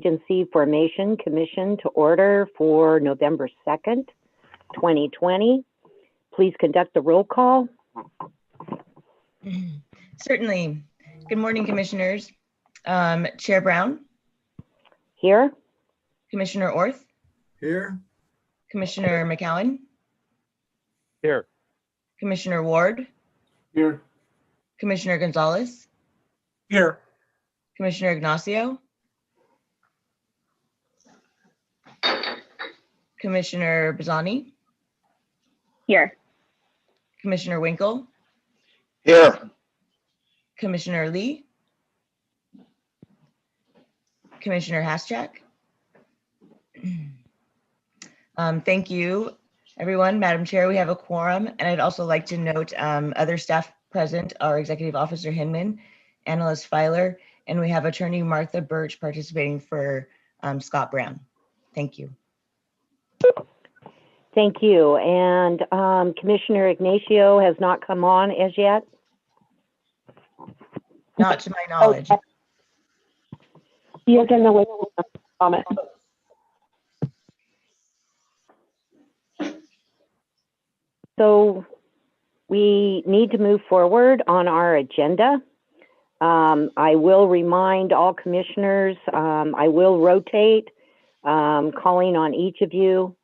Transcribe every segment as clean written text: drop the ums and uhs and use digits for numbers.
Agency Formation Commission to order for November 2nd, 2020. Please conduct the roll call. Certainly. Good morning, Commissioners. Chair Brown? Here. Commissioner Orth? Here. Commissioner McCowan? Here. Commissioner Ward? Here. Commissioner Gonzalez? Here. Commissioner Ignacio? Commissioner Bazzani? Here. Commissioner Winkle? Here. Commissioner Lee? Commissioner Haschak? Thank you, everyone. Madam Chair, we have a quorum, and I'd also like to note other staff present are Executive Officer Hinman, Analyst Filer, and we have Attorney Martha Birch participating for Scott Brown. Thank you. Thank you. And Commissioner Ignacio has not come on as yet? Not to my knowledge. Okay. He is in the waiting comment. So we need to move forward on our agenda. I will remind all commissioners, I will rotate, calling on each of you.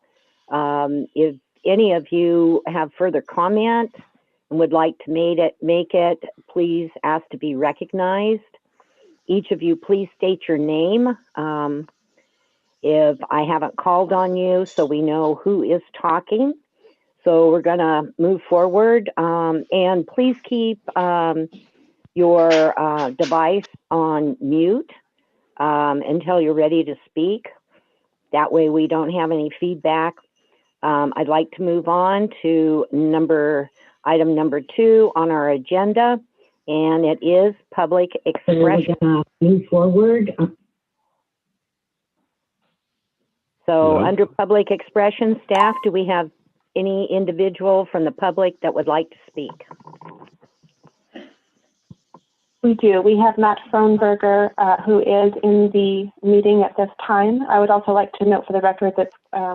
If any of you have further comment and would like to make it, please ask to be recognized. Each of you, please state your name if I haven't called on you, so we know who is talking. So we're gonna move forward, and please keep your device on mute until you're ready to speak. That way we don't have any feedback. I'd like to move on to item number 2 on our agenda, and it is public expression. Move forward. So under public expression, staff, do we have any individual from the public that would like to speak? We do. We have Matt Frohnberger, who is in the meeting at this time. I would also like to note for the record that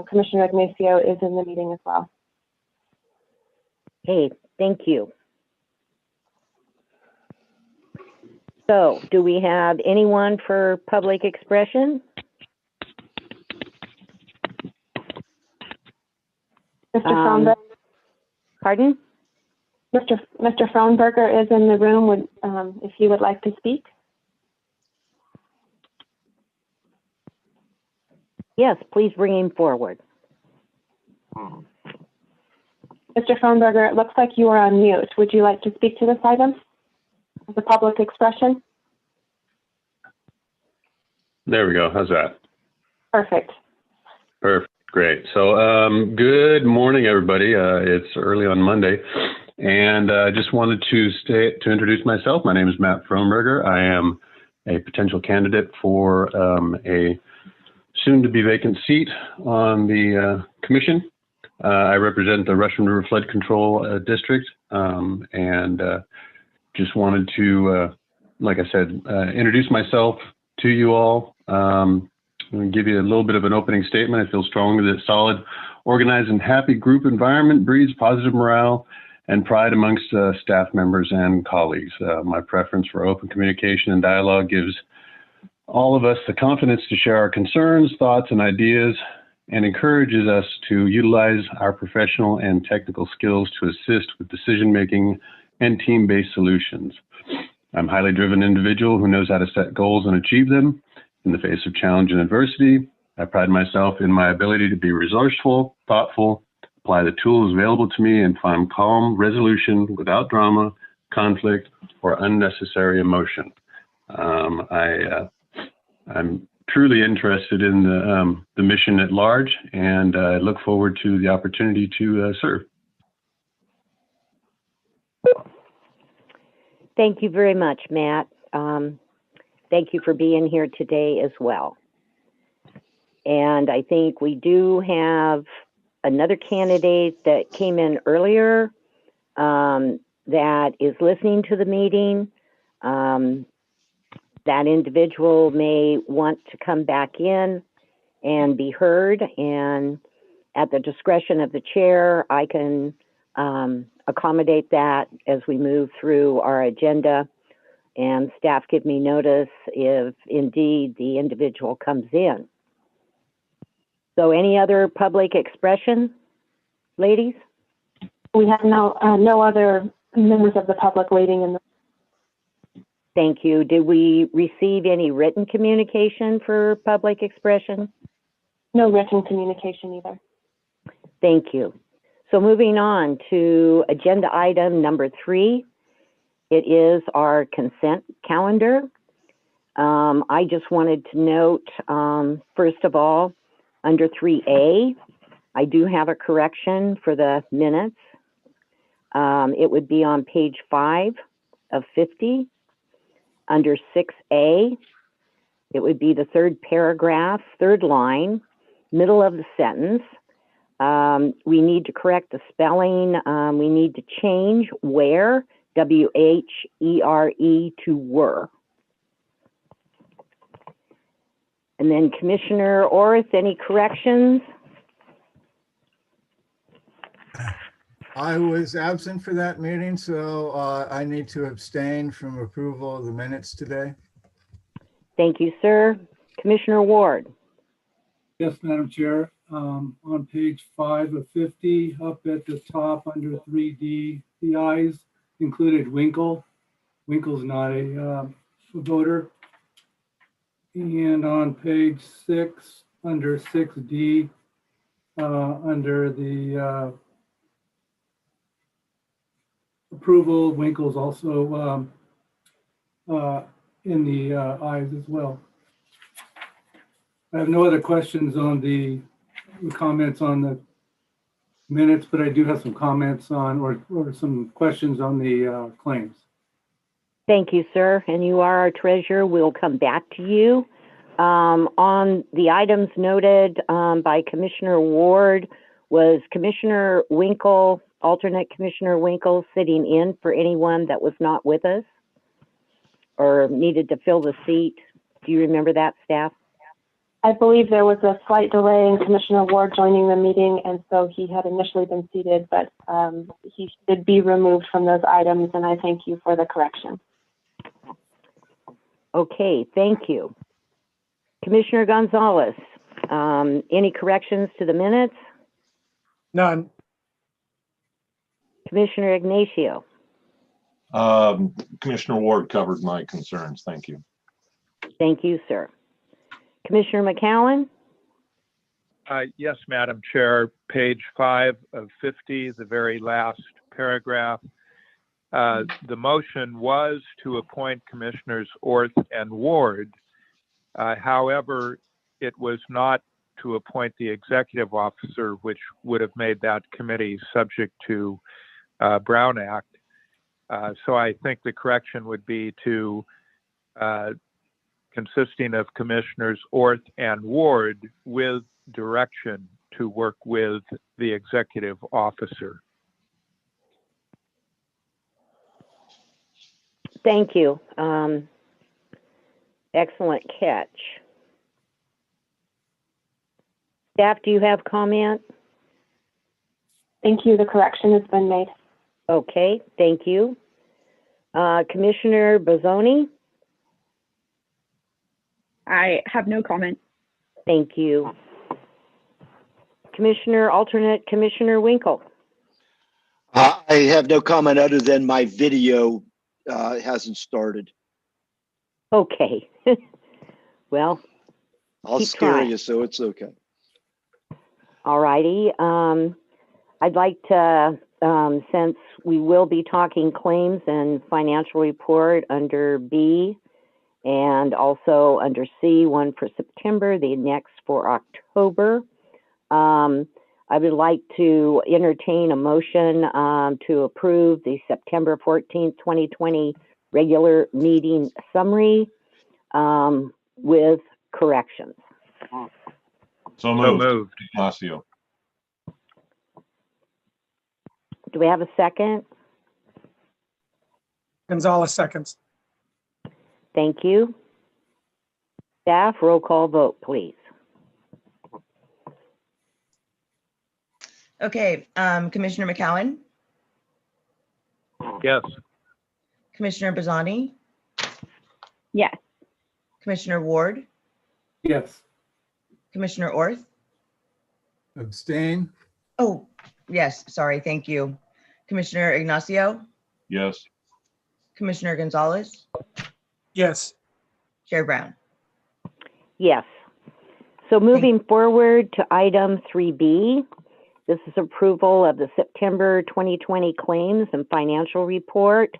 Commissioner Ignacio is in the meeting as well. Hey, thank you. So, do we have anyone for public expression? Mr. Frohnberger? Pardon? Mr. Frohnberger is in the room. If you would like to speak. Yes, please bring him forward. Mr. Frohnberger, it looks like you are on mute. Would you like to speak to this item? The public expression? There we go. How's that? Perfect. Perfect. Great. So good morning, everybody. It's early on Monday, and I just wanted to introduce myself. My name is Matt Frohnberger. I am a potential candidate for a soon-to-be vacant seat on the commission. I represent the Russian River Flood Control District, and just wanted to, like I said, introduce myself to you all. I'm going to give you a little bit of an opening statement. I feel strongly that a solid, organized, and happy group environment breeds positive morale and pride amongst staff members and colleagues. My preference for open communication and dialogue gives all of us the confidence to share our concerns, thoughts, and ideas, and encourages us to utilize our professional and technical skills to assist with decision-making and team-based solutions. I'm a highly driven individual who knows how to set goals and achieve them in the face of challenge and adversity. I pride myself in my ability to be resourceful, thoughtful, apply the tools available to me, and find calm resolution without drama, conflict, or unnecessary emotion. I'm truly interested in the mission at large, and I look forward to the opportunity to serve. Thank you very much, Matt. Thank you for being here today as well. And I think we do have another candidate that came in earlier that is listening to the meeting. that individual may want to come back in and be heard, and at the discretion of the chair, I can accommodate that as we move through our agenda, and staff give me notice if indeed the individual comes in. So any other public expression, ladies? We have no other members of the public waiting in the. Thank you. Did we receive any written communication for public expression? No written communication either. Thank you. So moving on to agenda item number 3, it is our consent calendar. I just wanted to note, first of all, under 3A, I do have a correction for the minutes. It would be on page 5 of 50. Under 6A, it would be the third paragraph, third line, middle of the sentence. We need to correct the spelling. We need to change where, W-H-E-R-E, to were. And then Commissioner Orth, any corrections? I was absent for that meeting, so I need to abstain from approval of the minutes today. Thank you, sir. Commissioner Ward. Yes, Madam Chair. On page 5 of 50, up at the top under 3D, the ayes included Winkle. Winkle's not a voter. And on page 6, under 6D, under the approval, Winkle's also in the ayes as well. I have no other questions on the comments on the minutes, but I do have some comments on or some questions on the claims. Thank you, sir. And you are our treasurer. We'll come back to you. On the items noted by Commissioner Ward, was Commissioner Winkle, alternate Commissioner Winkle, sitting in for anyone that was not with us or needed to fill the seat? Do you remember that, staff? I believe there was a slight delay in Commissioner Ward joining the meeting, and so he had initially been seated, but he should be removed from those items, and I thank you for the correction. Okay, thank you. Commissioner Gonzalez, any corrections to the minutes? None. Commissioner Ignacio. Commissioner Ward covered my concerns. Thank you. Thank you, sir. Commissioner McCowan? Yes, Madam Chair. Page 5 of 50, the very last paragraph. The motion was to appoint Commissioners Orth and Ward. However, it was not to appoint the executive officer, which would have made that committee subject to Brown Act. So I think the correction would be to consisting of Commissioners Orth and Ward with direction to work with the executive officer. Thank you. Excellent catch. Staff, do you have comment? Thank you. The correction has been made. Okay, thank you. Commissioner Bozzoni? I have no comment. Thank you. Alternate Commissioner Winkle? I have no comment other than my video hasn't started. Okay. Well, I'll keep scare trying. you, so it's okay. All righty. I'd like to, since we will be talking claims and financial report under B and also under C, one for September, the next for October, I would like to entertain a motion to approve the September 14th, 2020 regular meeting summary with corrections. So moved. So moved. Ignacio. Do we have a second? Gonzalez seconds. Thank you. Staff, roll call vote, please. Okay, Commissioner McCowan, Yes. Commissioner Bazzani, Yes. Commissioner Ward, Yes. Commissioner Orth. Abstain? Oh, yes, sorry, thank you. Commissioner Ignacio, Yes. Commissioner Gonzalez, Yes. Chair Brown. Yes. So moving forward to item 3B, this is approval of the September 2020 claims and financial report.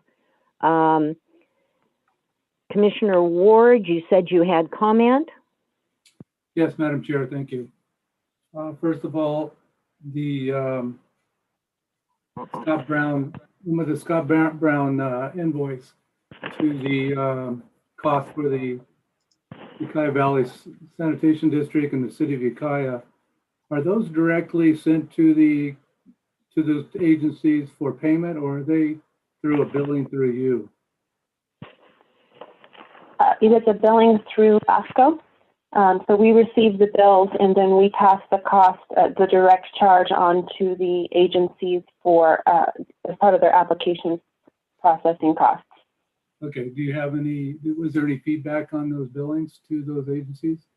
Commissioner Ward, you said you had comment? Yes, Madam Chair, thank you. First of all, the Scott Brown invoice to the cost for the Ukiah Valley Sanitation District and the City of Ukiah, are those directly sent to those agencies for payment, or are they through a billing through you? It is a billing through LAFCo. So we receive the bills and then we pass the cost, the direct charge on to the agencies for as part of their application processing costs. Okay, do you have was there any feedback on those billings to those agencies?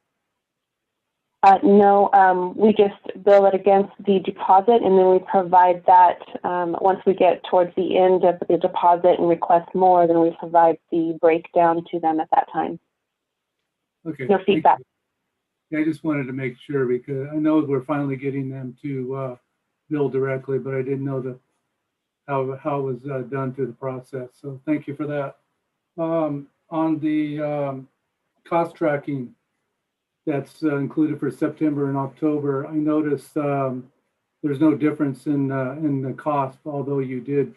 No, we just bill it against the deposit and then we provide that once we get towards the end of the deposit and request more, then we provide the breakdown to them at that time. Okay. No feedback. Yeah, I just wanted to make sure because I know we're finally getting them to bill directly, but I didn't know how it was done through the process. So thank you for that. On the cost tracking that's included for September and October, I noticed there's no difference in the cost, although you did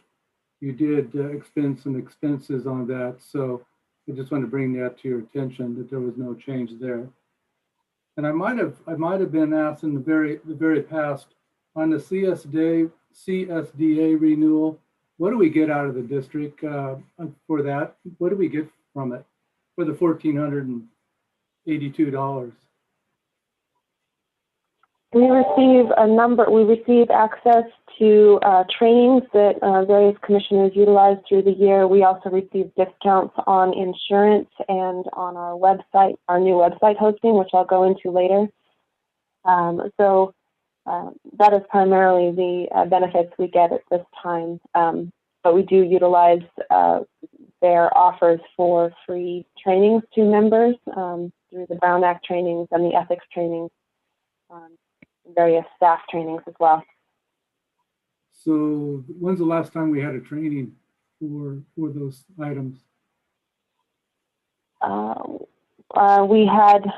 expend some expenses on that. So I just wanted to bring that to your attention that there was no change there. And I might have been asked in the very past on the CSDA renewal, what do we get out of the district for that? What do we get from it for the $1,482? We receive access to trainings that various commissioners utilize through the year. We also receive discounts on insurance and on our website, our new website hosting, which I'll go into later. So that is primarily the benefits we get at this time. But we do utilize their offers for free trainings to members through the Brown Act trainings and the ethics trainings. Various staff trainings as well. So when's the last time we had a training for those items? We had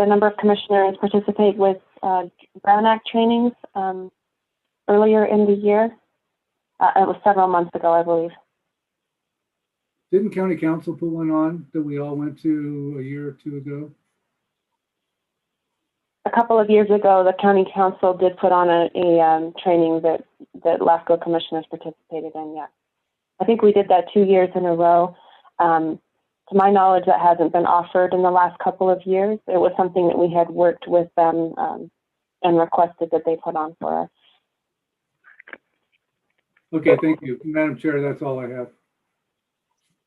a number of commissioners participate with Brown Act trainings earlier in the year. It was several months ago, I believe. Didn't County Council put one on that we all went to a year or two ago? A couple of years ago, the County Council did put on a training that LAFCo commissioners participated in, yeah. I think we did that 2 years in a row. To my knowledge, that hasn't been offered in the last couple of years. It was something that we had worked with them and requested that they put on for us. Okay, thank you. Madam Chair, that's all I have.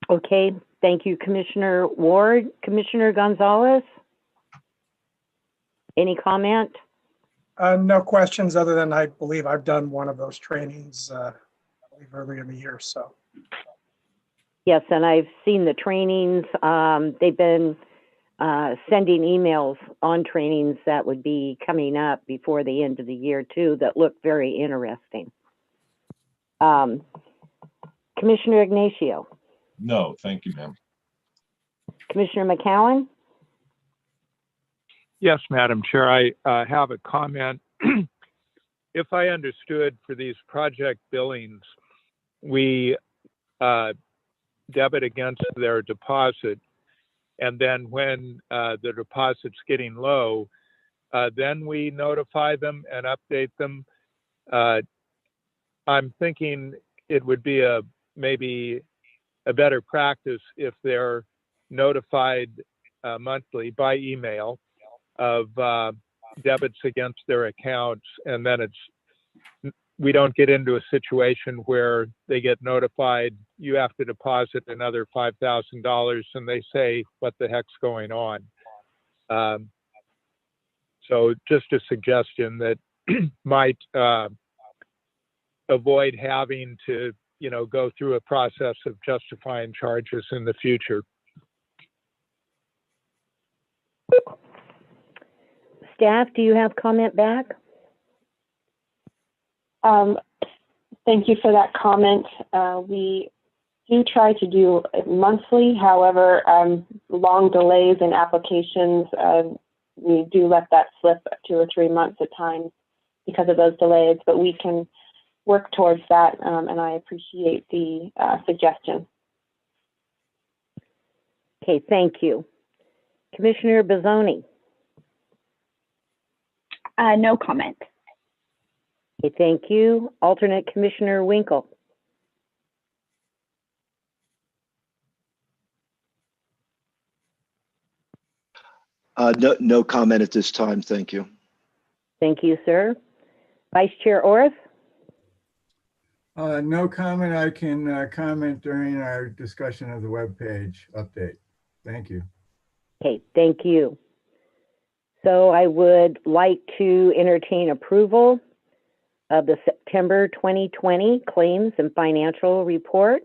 Okay, thank you, Commissioner Ward. Commissioner Gonzalez? Any comment? No questions other than I believe I've done one of those trainings I believe earlier in the year. So Yes, and I've seen the trainings. They've been sending emails on trainings that would be coming up before the end of the year too that look very interesting. Commissioner Ignacio? No, thank you, ma'am. Commissioner McCowan? Yes, Madam Chair, I have a comment. If I understood, for these project billings, we debit against their deposit, and then when the deposit's getting low, then we notify them and update them. I'm thinking it would be maybe a better practice if they're notified monthly by email of debits against their accounts, and then we don't get into a situation where they get notified you have to deposit another $5,000 and they say, what the heck's going on? So just a suggestion that might avoid having to, go through a process of justifying charges in the future. Staff, do you have comment back? Thank you for that comment. We do try to do it monthly. However, long delays in applications, we do let that slip 2 or 3 months at times because of those delays, but we can work towards that, and I appreciate the suggestion. Okay, thank you. Commissioner Bizzoni. No comment. Okay, thank you. Alternate Commissioner Winkle. No comment at this time. Thank you. Thank you, sir. Vice Chair Orth. No comment. I can comment during our discussion of the webpage update. Thank you. Okay, thank you. So I would like to entertain approval of the September 2020 Claims and Financial Report.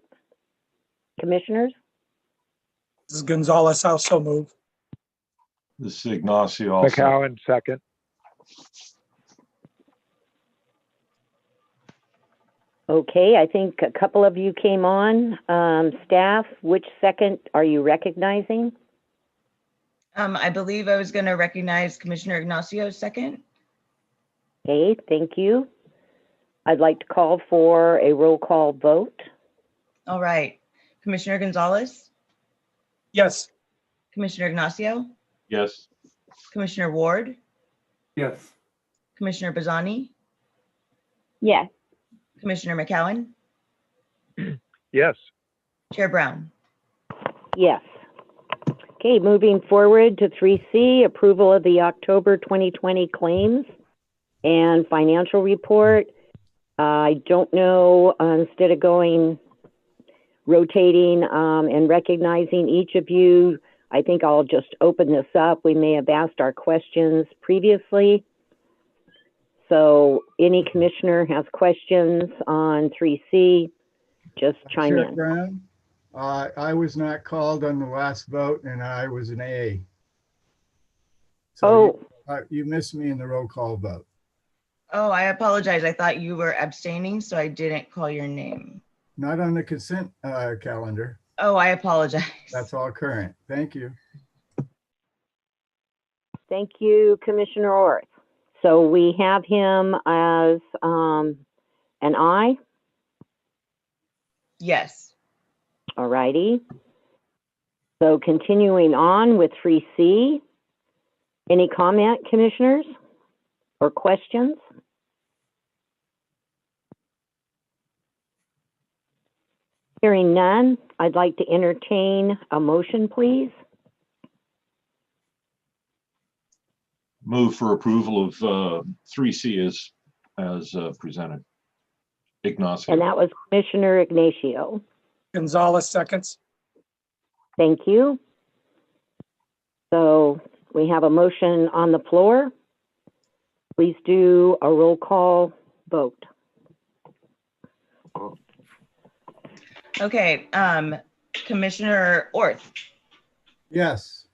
Commissioners? This is Gonzalez. I'll so move. This is Ignacio. Also. McCowan, second. Okay, I think a couple of you came on. Staff, which second are you recognizing? I believe I was going to recognize Commissioner Ignacio's second. Okay, thank you. I'd like to call for a roll call vote. All right. Commissioner Gonzalez, Yes. Commissioner Ignacio, Yes. Commissioner Ward, Yes. Commissioner Bizzani, Yes. Commissioner McCowan, Yes. Chair Brown. Yes. Okay, moving forward to 3C, approval of the October 2020 claims and financial report. I don't know, instead of rotating and recognizing each of you, I think I'll just open this up. We may have asked our questions previously. So any commissioner has questions on 3C, just chime Chair in. Brown, I was not called on the last vote and I was an A. So you missed me in the roll call vote. Oh, I apologize. I thought you were abstaining, so I didn't call your name. Not on the consent calendar. Oh, I apologize. That's all current. Thank you. Thank you, Commissioner Orth. So we have him as an aye. Yes. All righty. So continuing on with 3C, any comment, commissioners, or questions? Hearing none, I'd like to entertain a motion, please. Move for approval of 3C as presented. Ignacio. And that was Commissioner Ignacio. Gonzalez seconds. Thank you. So we have a motion on the floor. Please do a roll call vote. Okay. Commissioner Orth, Yes.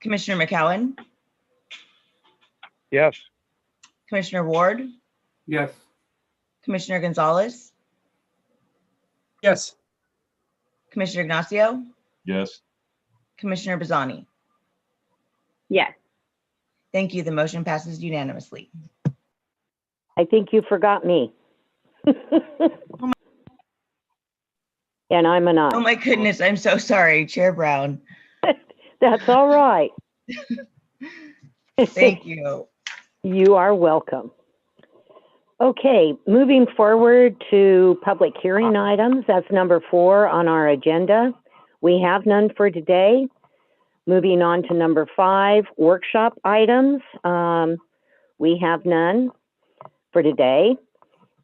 Commissioner McCowan, Yes. Commissioner Ward, Yes. Commissioner Gonzalez, Yes. Commissioner Ignacio, Yes. Commissioner Bizzani. Yes. Thank you. The motion passes unanimously. I think you forgot me. And I'm an aye. Oh my goodness. I'm so sorry, Chair Brown. That's all right. Thank you. You are welcome. Okay, moving forward to public hearing items. That's number 4 on our agenda. We have none for today. Moving on to number 5, workshop items. We have none for today.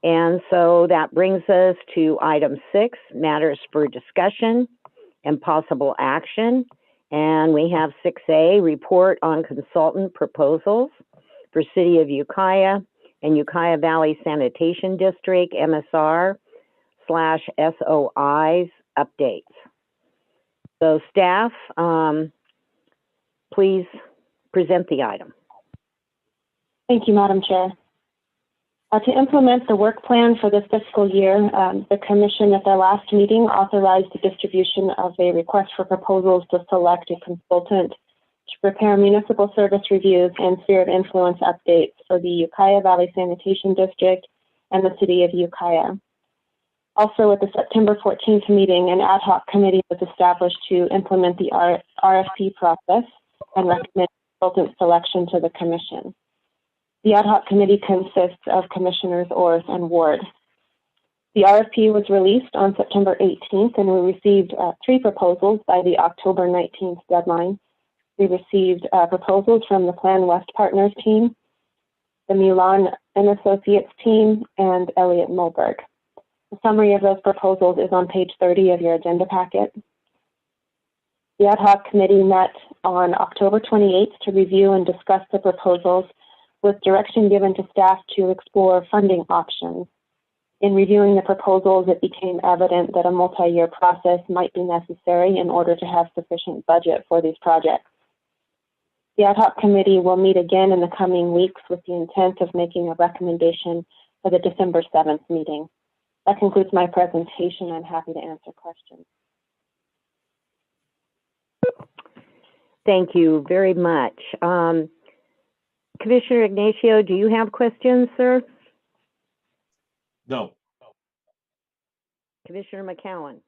And so that brings us to item 6, matters for discussion and possible action. And we have 6A, report on consultant proposals for City of Ukiah and Ukiah Valley Sanitation District, MSR/SOIs updates. So staff, please present the item. Thank you, Madam Chair. To implement the work plan for this fiscal year, the Commission at their last meeting authorized the distribution of a request for proposals to select a consultant to prepare municipal service reviews and sphere of influence updates for the Ukiah Valley Sanitation District and the City of Ukiah. Also, at the September 14th meeting, an ad hoc committee was established to implement the RFP process and recommend consultant selection to the Commission. The ad hoc committee consists of Commissioners Orth and Ward. The RFP was released on September 18th, and we received 3 proposals by the October 19th deadline. We received proposals from the Plan West Partners team, the Milan and Associates team, and Elliott Mulberg. The summary of those proposals is on page 30 of your agenda packet. The ad hoc committee met on October 28th to review and discuss the proposals, with direction given to staff to explore funding options. In reviewing the proposals, it became evident that a multi-year process might be necessary in order to have sufficient budget for these projects. The ad hoc committee will meet again in the coming weeks with the intent of making a recommendation for the December 7th meeting. That concludes my presentation. I'm happy to answer questions. Thank you very much. Commissioner Ignacio, do you have questions, sir? No. Commissioner McCowan?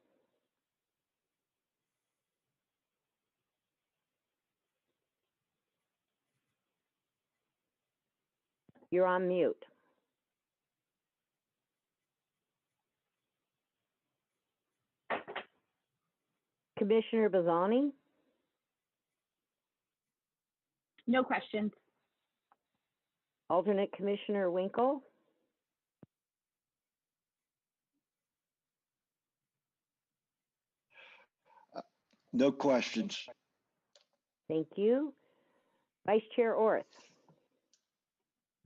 You're on mute. Commissioner Bazzani? No questions. Alternate Commissioner Winkle? No questions. Thank you. Vice Chair Orth?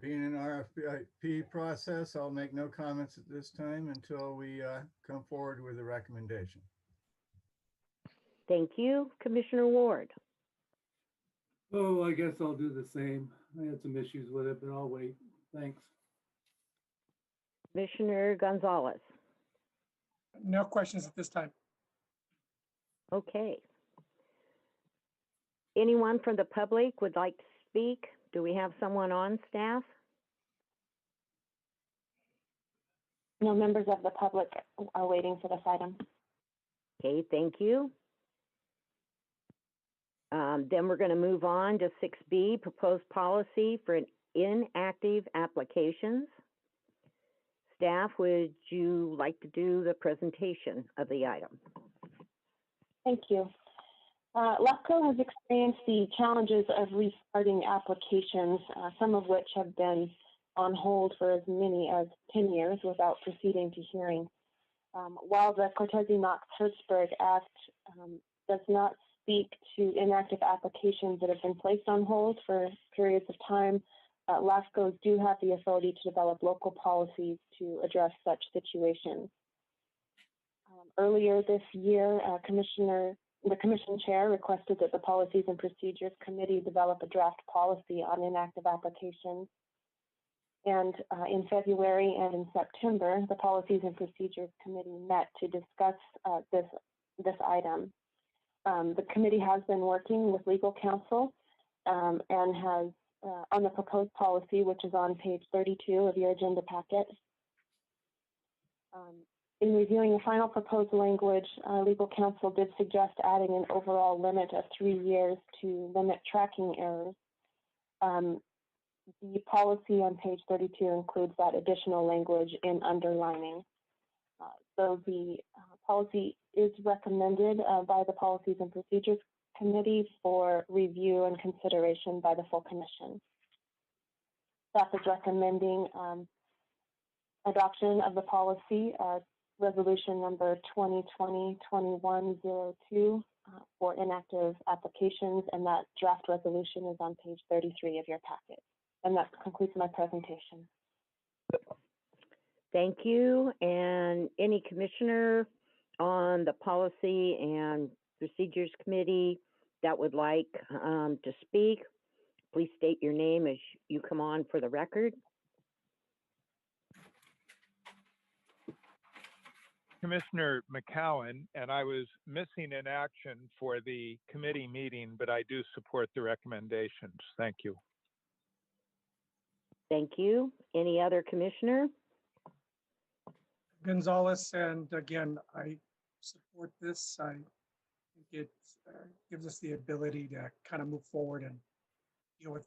Being an RFP process, I'll make no comments at this time until we come forward with a recommendation. Thank you. Commissioner Ward? Oh, I guess I'll do the same. I had some issues with it, but I'll wait. Thanks. Commissioner Gonzalez? No questions at this time. Okay. Anyone from the public would like to speak? Do we have someone on staff? No members of the public are waiting for this item. Okay, thank you. Then we're going to move on to 6B, proposed policy for inactive applications. Staff, would you like to do the presentation of the item? Thank you. LAFCo has experienced the challenges of restarting applications, some of which have been on hold for as many as 10 years without proceeding to hearing. While the Cortese-Knox-Hertzberg Act does not speak to inactive applications that have been placed on hold for periods of time, LAFCos do have the authority to develop local policies to address such situations. Earlier this year, the Commission Chair requested that the Policies and Procedures Committee develop a draft policy on inactive applications. And in February and in September, the Policies and Procedures Committee met to discuss this item. The committee has been working with legal counsel and has on the proposed policy, which is on page 32 of your agenda packet. In reviewing the final proposed language, legal counsel did suggest adding an overall limit of 3 years to limit tracking errors. The policy on page 32 includes that additional language in underlining. So the policy is recommended by the Policies and Procedures committee for review and consideration by the full commission. Staff is recommending adoption of the policy, resolution number 2020-2102 for inactive applications, and that draft resolution is on page 33 of your packet. And that concludes my presentation. Thank you. And any commissioner on the Policy and Procedures Committee that would like to speak, please state your name as you come on for the record. Commissioner McCowan, and I was missing in action for the committee meeting, but I do support the recommendations. Thank you. Thank you. Any other commissioner? Gonzalez, and again, I support this. I think it gives us the ability to kind of move forward and deal with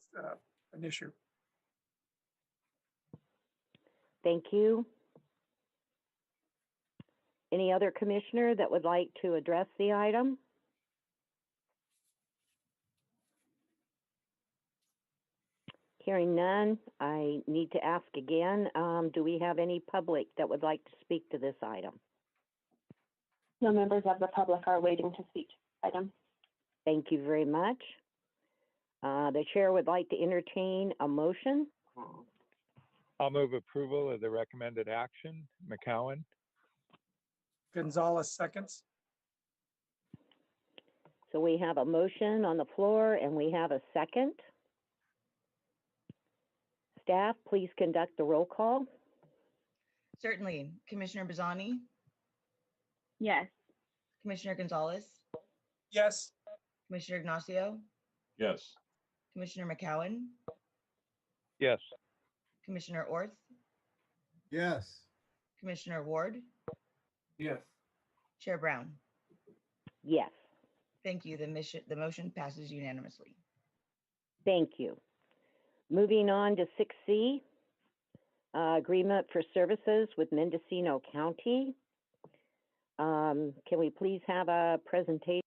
an issue. Thank you. Any other commissioner that would like to address the item? Hearing none, I need to ask again, do we have any public that would like to speak to this item? No members of the public are waiting to speak to the item. Thank you very much. The chair would like to entertain a motion. I'll move approval of the recommended action. McCowan. Gonzalez seconds. So we have a motion on the floor and we have a second. Staff, please conduct the roll call. Certainly. Commissioner Bazzani? Yes. Commissioner Gonzalez? Yes. Commissioner Ignacio? Yes. Commissioner McCowan? Yes. Commissioner Orth? Yes. Commissioner Ward? Yes. Chair Brown? Yes. Thank you. The motion passes unanimously. Thank you. Moving on to 6C, agreement for services with Mendocino County. Can we please have a presentation?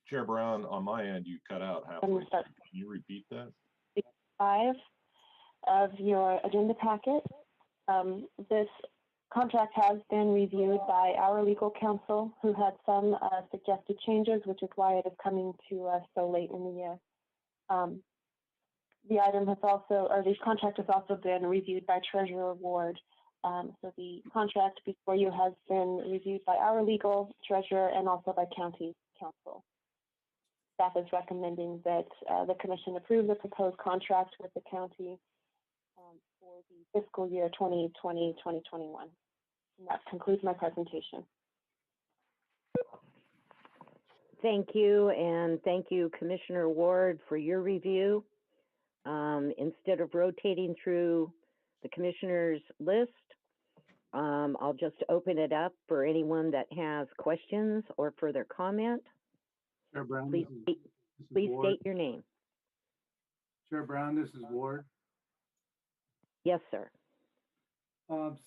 Chair Brown, on my end, you cut out halfway. Can you repeat that? 5 of your agenda packet. This contract has been reviewed by our legal counsel, who had some suggested changes, which is why it is coming to us so late in the year. The item has also, or the contract has also been reviewed by Treasurer Ward. So the contract before you has been reviewed by our legal treasurer and also by county counsel. Staff is recommending that the commission approve the proposed contract with the county for the fiscal year 2020-2021. And that concludes my presentation. Thank you, and thank you, Commissioner Ward, for your review. Instead of rotating through the commissioners' list, I'll just open it up for anyone that has questions or further comment. Chair Brown, Please state your name. Chair Brown, this is Ward. Yes, sir.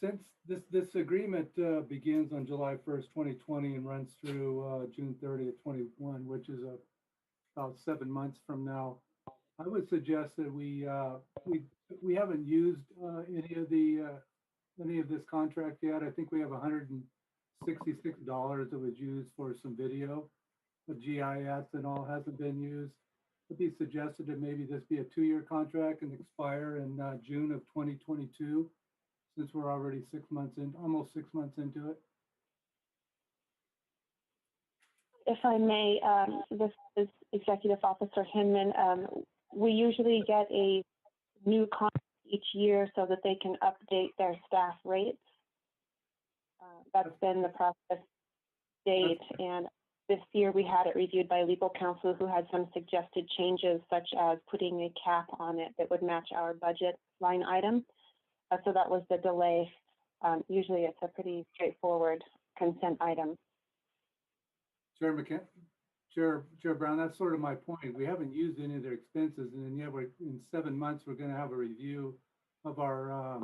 Since this agreement begins on July 1st, 2020 and runs through June 30th, 21, which is about 7 months from now, I would suggest that we haven't used any of this contract yet. I think we have $166 that was used for some video. The GIS and all hasn't been used. It would be suggested that maybe this be a 2-year contract and expire in June of 2022, since we're already 6 months in, almost 6 months into it. If I may, this is Executive Officer Hinman. We usually get a new contract each year so that they can update their staff rates. That's been the process to date, and this year we had it reviewed by legal counsel, who had some suggested changes, such as putting a cap on it that would match our budget line item. So that was the delay. Usually it's a pretty straightforward consent item. Chair Brown, that's sort of my point. We haven't used any of their expenses, and then yet in 7 months, we're going to have a review of our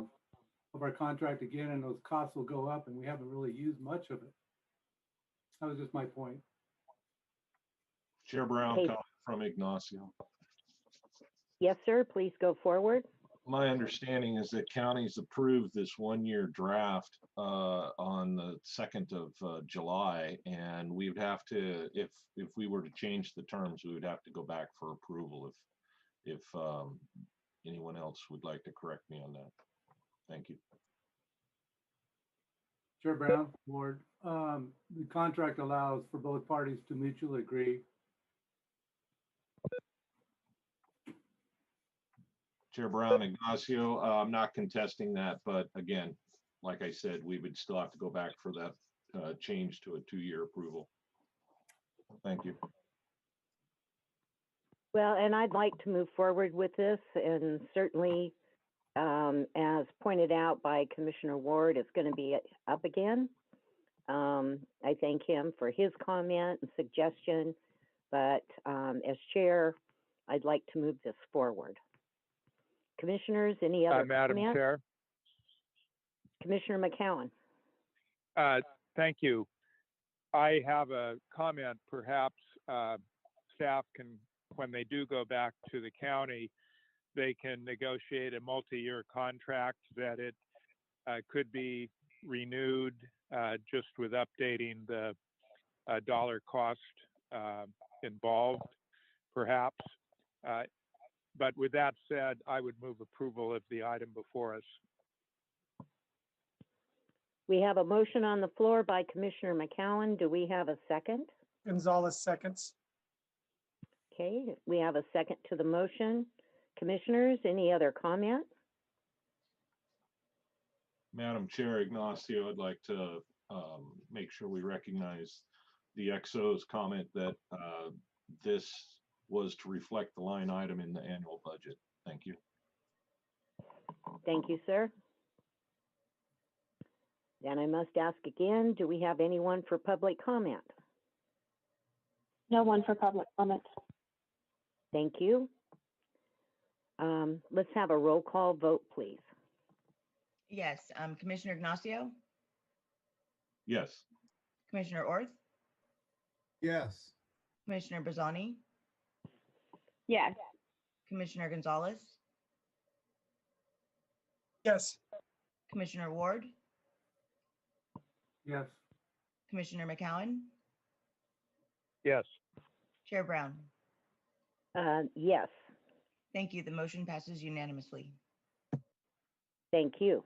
contract again, and those costs will go up, and we haven't really used much of it. That was just my point. Chair Brown, Hey. comment from Ignacio. Yes, sir, please go forward. My understanding is that counties approved this 1-year draft on the 2nd of July, and we would have to, if we were to change the terms, we would have to go back for approval. If anyone else would like to correct me on that. Thank you. Chair Brown, Board, the contract allows for both parties to mutually agree. Chair Brown, Ignacio, I'm not contesting that, but again, like I said, we would still have to go back for that change to a 2-year approval. Thank you. Well, and I'd like to move forward with this, and certainly, as pointed out by Commissioner Ward, it's going to be up again. I thank him for his comment and suggestion, but as chair, I'd like to move this forward. Commissioners, any other Madam comments? Chair. Commissioner McCowan. Thank you. I have a comment. Perhaps staff can, when they do go back to the county, they can negotiate a multi-year contract that it could be renewed just with updating the dollar cost involved, perhaps. But with that said, I would move approval of the item before us. We have a motion on the floor by Commissioner McCowan. Do we have a second? Gonzalez seconds. Okay, we have a second to the motion. Commissioners, any other comment? Madam Chair, Ignacio, I'd like to make sure we recognize the XO's comment that this was to reflect the line item in the annual budget. Thank you. Thank you, sir. Then I must ask again, do we have anyone for public comment? No one for public comment. Thank you. Let's have a roll call vote, please. Yes, Commissioner Ignacio, Yes. Commissioner Orth, Yes. Commissioner Bazzani, Yes. Commissioner Gonzalez, Yes. Commissioner Ward, Yes. Commissioner McCowan, Yes. Chair Brown. Yes, Thank you. The motion passes unanimously. thank you.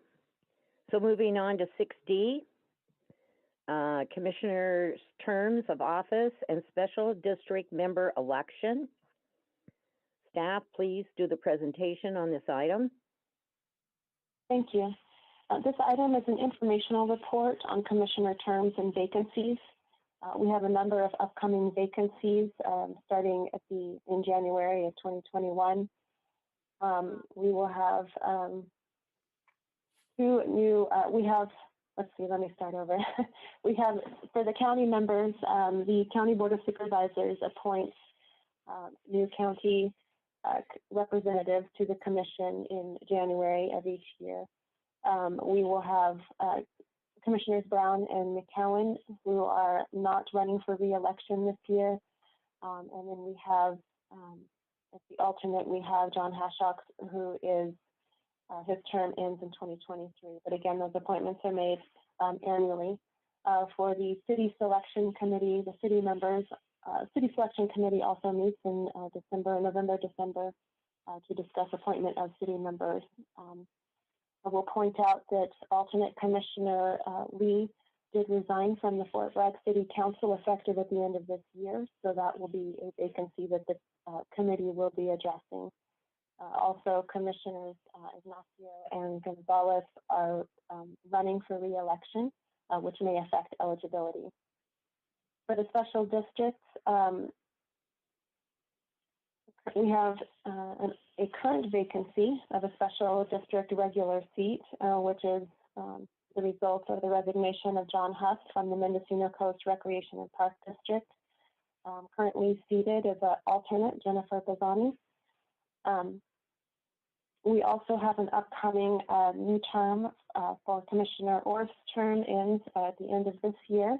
So moving on to 6D, Commissioners' terms of office and special district member election. Staff, please do the presentation on this item. Thank you. This item is an informational report on commissioner terms and vacancies. We have a number of upcoming vacancies starting in January of 2021. We will have 2 new, let's see, let me start over. We have, for the county members, the County Board of Supervisors appoints new county representatives to the commission in January of each year. We will have Commissioners Brown and McCowan, who are not running for re-election this year. And then we have, as the alternate, we have John Hashock, who is, his term ends in 2023. But again, those appointments are made annually. For the city selection committee, the city members, city selection committee also meets in November, December, to discuss appointment of city members. I will point out that alternate Commissioner Lee did resign from the Fort Bragg City Council effective at the end of this year, so that will be a vacancy that the committee will be addressing. Also, Commissioners Ignacio and Gonzalez are running for re-election, which may affect eligibility. For the special districts, we have a current vacancy of a special district regular seat, which is the result of the resignation of John Huss from the Mendocino Coast Recreation and Park District. Currently seated is an alternate, Jennifer Bazzani. We also have an upcoming new term for Commissioner Orr's term ends at the end of this year.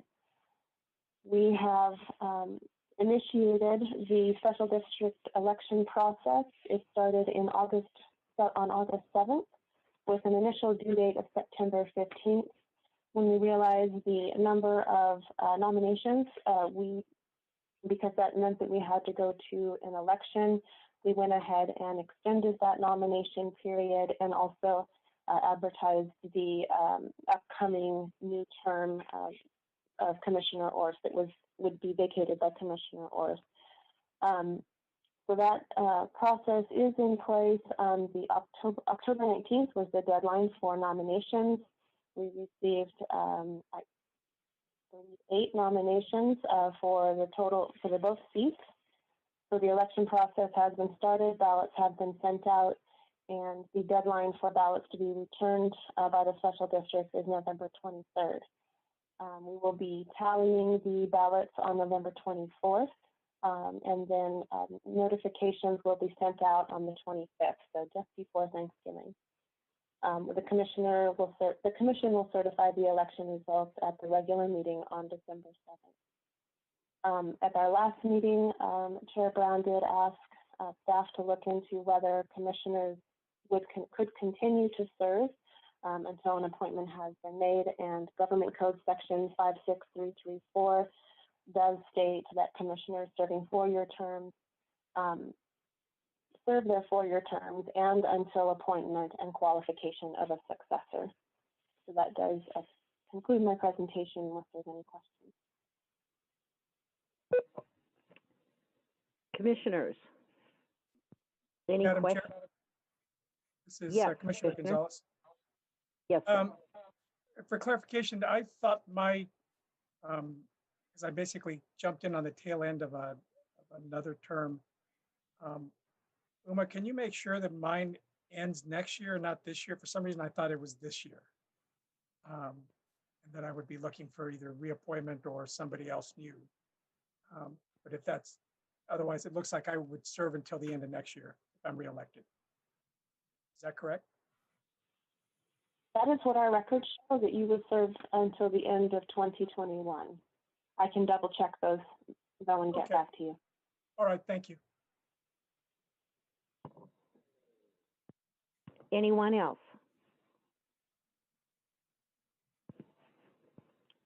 We have initiated the special district election process. It started on August 7th with an initial due date of September 15th. When we realized the number of nominations, because that meant that we had to go to an election, we went ahead and extended that nomination period and also advertised the upcoming new term of Commissioner Orr that would be vacated by Commissioner Orr. So that process is in place. The October 19th was the deadline for nominations. We received 38 nominations for the both seats. So the election process has been started, ballots have been sent out, and the deadline for ballots to be returned by the special district is November 23rd. We will be tallying the ballots on November 24th, and then notifications will be sent out on the 25th, so just before Thanksgiving. The commission will certify the election results at the regular meeting on December 7th. At our last meeting, Chair Brown did ask staff to look into whether commissioners could continue to serve until an appointment has been made, and Government Code Section 56334 does state that commissioners serving 4-year terms serve their 4-year terms and until appointment and qualification of a successor. So that does conclude my presentation unless there's any questions. Commissioners, any Madam questions? Chair, this is Yeah, Commissioner Commissioner. Gonzalez. Yes, sir. For clarification, I thought because I basically jumped in on the tail end of another term. Uma, can you make sure that mine ends next year, not this year? For some reason, I thought it was this year. And that I would be looking for either reappointment or somebody else new. But if that's, otherwise, it looks like I would serve until the end of next year if I'm reelected. Is that correct? That is what our records show, that you would serve until the end of 2021. I can double check those though and get back to you. All right, thank you. Anyone else?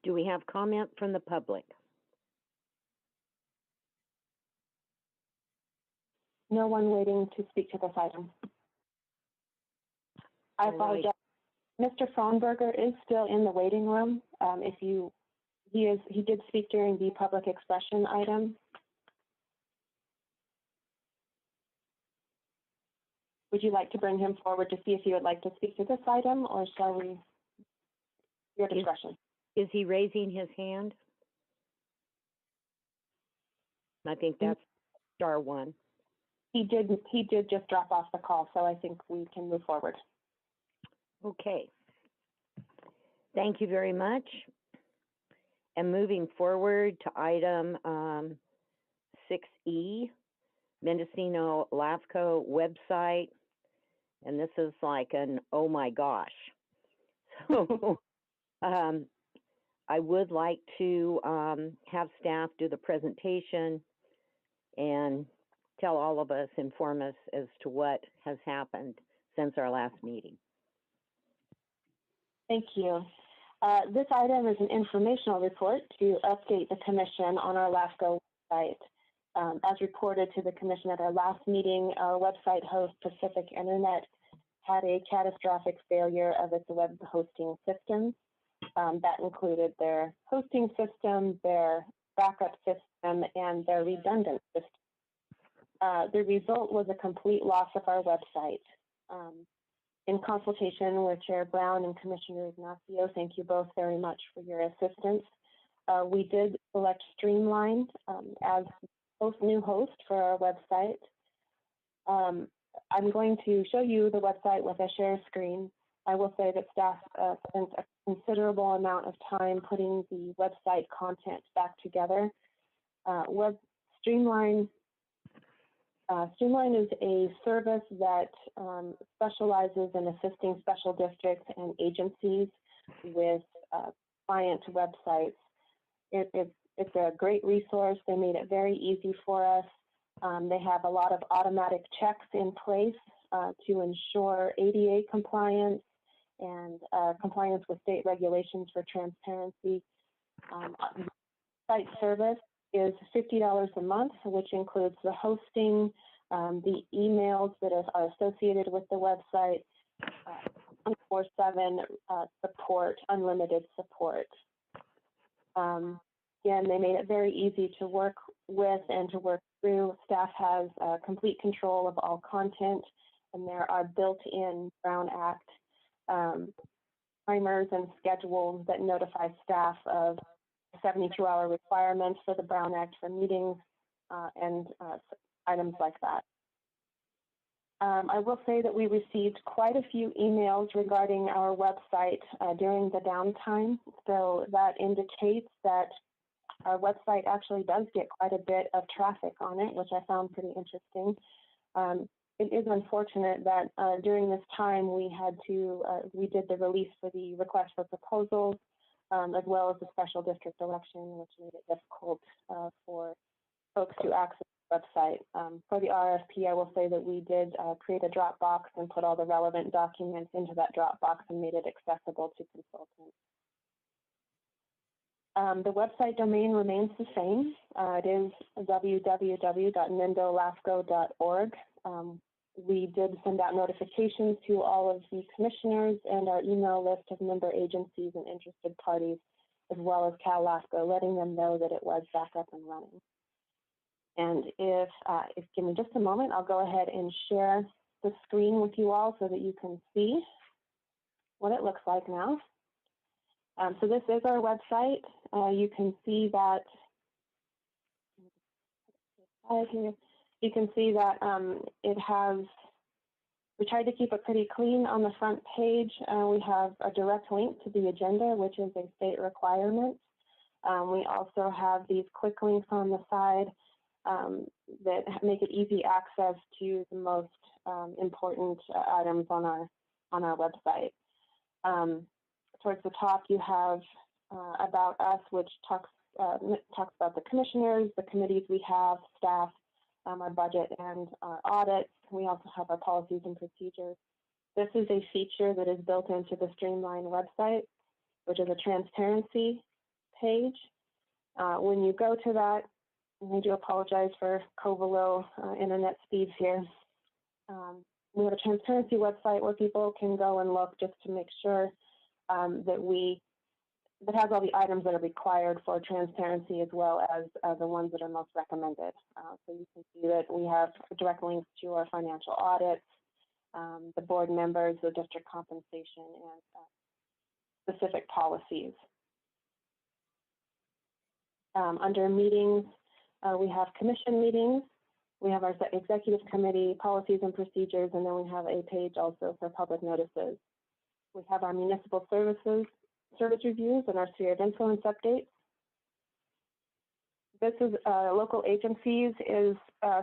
Do we have comment from the public? No one waiting to speak to this item. I apologize. Mr. Fromberger is still in the waiting room. He did speak during the public expression item. Would you like to bring him forward to see if he would like to speak to this item, or shall we? Your discretion. Is he raising his hand? I think that's star one. He did just drop off the call, so I think we can move forward. Okay. Thank you very much. And moving forward to item 6E, Mendocino LAFCo website. And this is like an oh my gosh. So I would like to have staff do the presentation and tell all of us, inform us as to what has happened since our last meeting. Thank you. This item is an informational report to update the Commission on our LAFCo website. As reported to the Commission at our last meeting, our website host, Pacific Internet, had a catastrophic failure of its web hosting system. That included their hosting system, their backup system, and their redundant system. The result was a complete loss of our website. In consultation with Chair Brown and Commissioner Ignacio, thank you both very much for your assistance. We did select Streamline as new host for our website. I'm going to show you the website with a share screen. I will say that staff spent a considerable amount of time putting the website content back together. Streamline is a service that specializes in assisting special districts and agencies with client websites. It's a great resource. They made it very easy for us. They have a lot of automatic checks in place to ensure ADA compliance and compliance with state regulations for transparency. Site service is $50 a month, which includes the hosting, the emails that are associated with the website, 24/7 support, unlimited support. Again, they made it very easy to work with and to work through. Staff has complete control of all content, and there are built-in Brown Act timers and schedules that notify staff of 72-hour requirements for the Brown Act for meetings and items like that. I will say that we received quite a few emails regarding our website during the downtime, so that indicates that our website actually does get quite a bit of traffic on it, which I found pretty interesting. It is unfortunate that during this time we did the release for the request for proposals, as well as the special district election, which made it difficult for folks to access the website. For the RFP, I will say that we did create a Dropbox and put all the relevant documents into that Dropbox and made it accessible to consultants. The website domain remains the same. It is www.mindolafco.org. We did send out notifications to all of the commissioners and our email list of member agencies and interested parties, as well as CALAFCO, letting them know that it was back up and running. And if give me just a moment, I'll go ahead and share the screen with you all so that you can see what it looks like now. So this is our website. You can see that. You can see that it has. We tried to keep it pretty clean on the front page. We have a direct link to the agenda, which is a state requirement. We also have these quick links on the side that make it easy access to the most important items on our website. Towards the top, you have About Us, which talks about the commissioners, the committees we have, staff, our budget, and our audits. We also have our policies and procedures. This is a feature that is built into the Streamline website, which is a transparency page. When you go to that, and I do apologize for Covelo internet speeds here. We have a transparency website where people can go and look just to make sure that has all the items that are required for transparency, as well as the ones that are most recommended. So you can see that we have direct links to our financial audits, the board members, the district compensation, and specific policies. Under meetings, we have commission meetings. We have our executive committee, policies and procedures, and then we have a page also for public notices. We have our municipal service reviews and our sphere of influence updates. This is local agencies is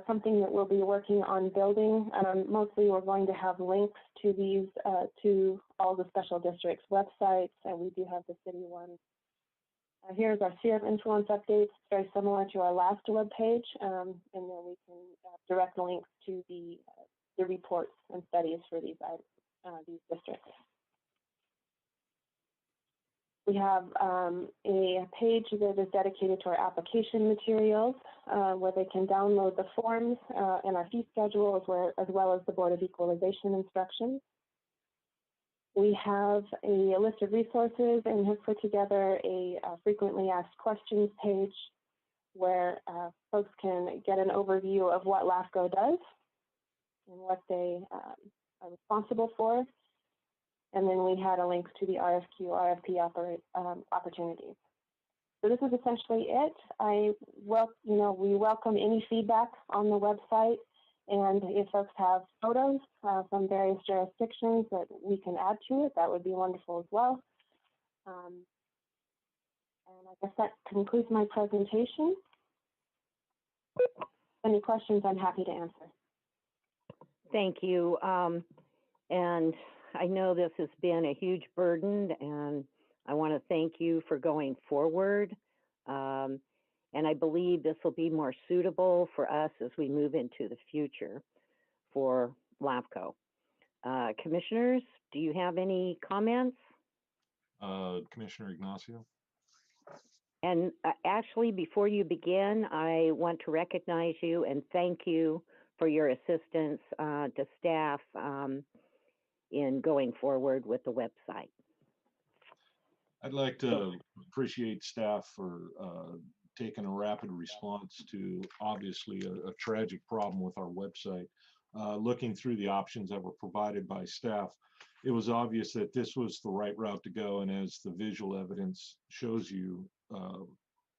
something that we'll be working on building. Mostly we're going to have links to these, to all the special districts websites, and we do have the city one. Here's our sphere of influence updates, very similar to our last web page, and then we can direct links to the reports and studies for these districts. We have a page that is dedicated to our application materials, where they can download the forms and our fee schedule, as well as the Board of Equalization instructions. We have a list of resources and have put together a frequently asked questions page where folks can get an overview of what LAFCo does and what they are responsible for. And then we had a link to the RFP opportunities. So this is essentially it. We welcome any feedback on the website. And if folks have photos from various jurisdictions that we can add to it, that would be wonderful as well. And I guess that concludes my presentation. Any questions, I'm happy to answer. Thank you. And I know this has been a huge burden, and I want to thank you for going forward. And I believe this will be more suitable for us as we move into the future for LAFCo. Commissioners, do you have any comments? Commissioner Ignacio. And actually, before you begin, I want to recognize you and thank you for your assistance to staff in going forward with the website. I'd like to appreciate staff for taking a rapid response to obviously a tragic problem with our website. Looking through the options that were provided by staff, it was obvious that this was the right route to go. And as the visual evidence shows you,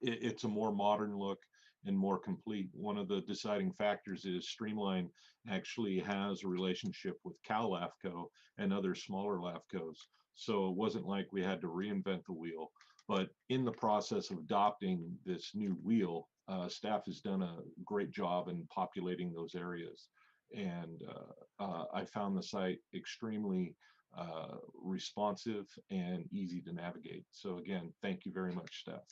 it's a more modern look and more complete. One of the deciding factors is Streamline actually has a relationship with CALAFCO and other smaller LAFCos. So it wasn't like we had to reinvent the wheel. But in the process of adopting this new wheel, staff has done a great job in populating those areas. And I found the site extremely responsive and easy to navigate. So again, thank you very much, staff.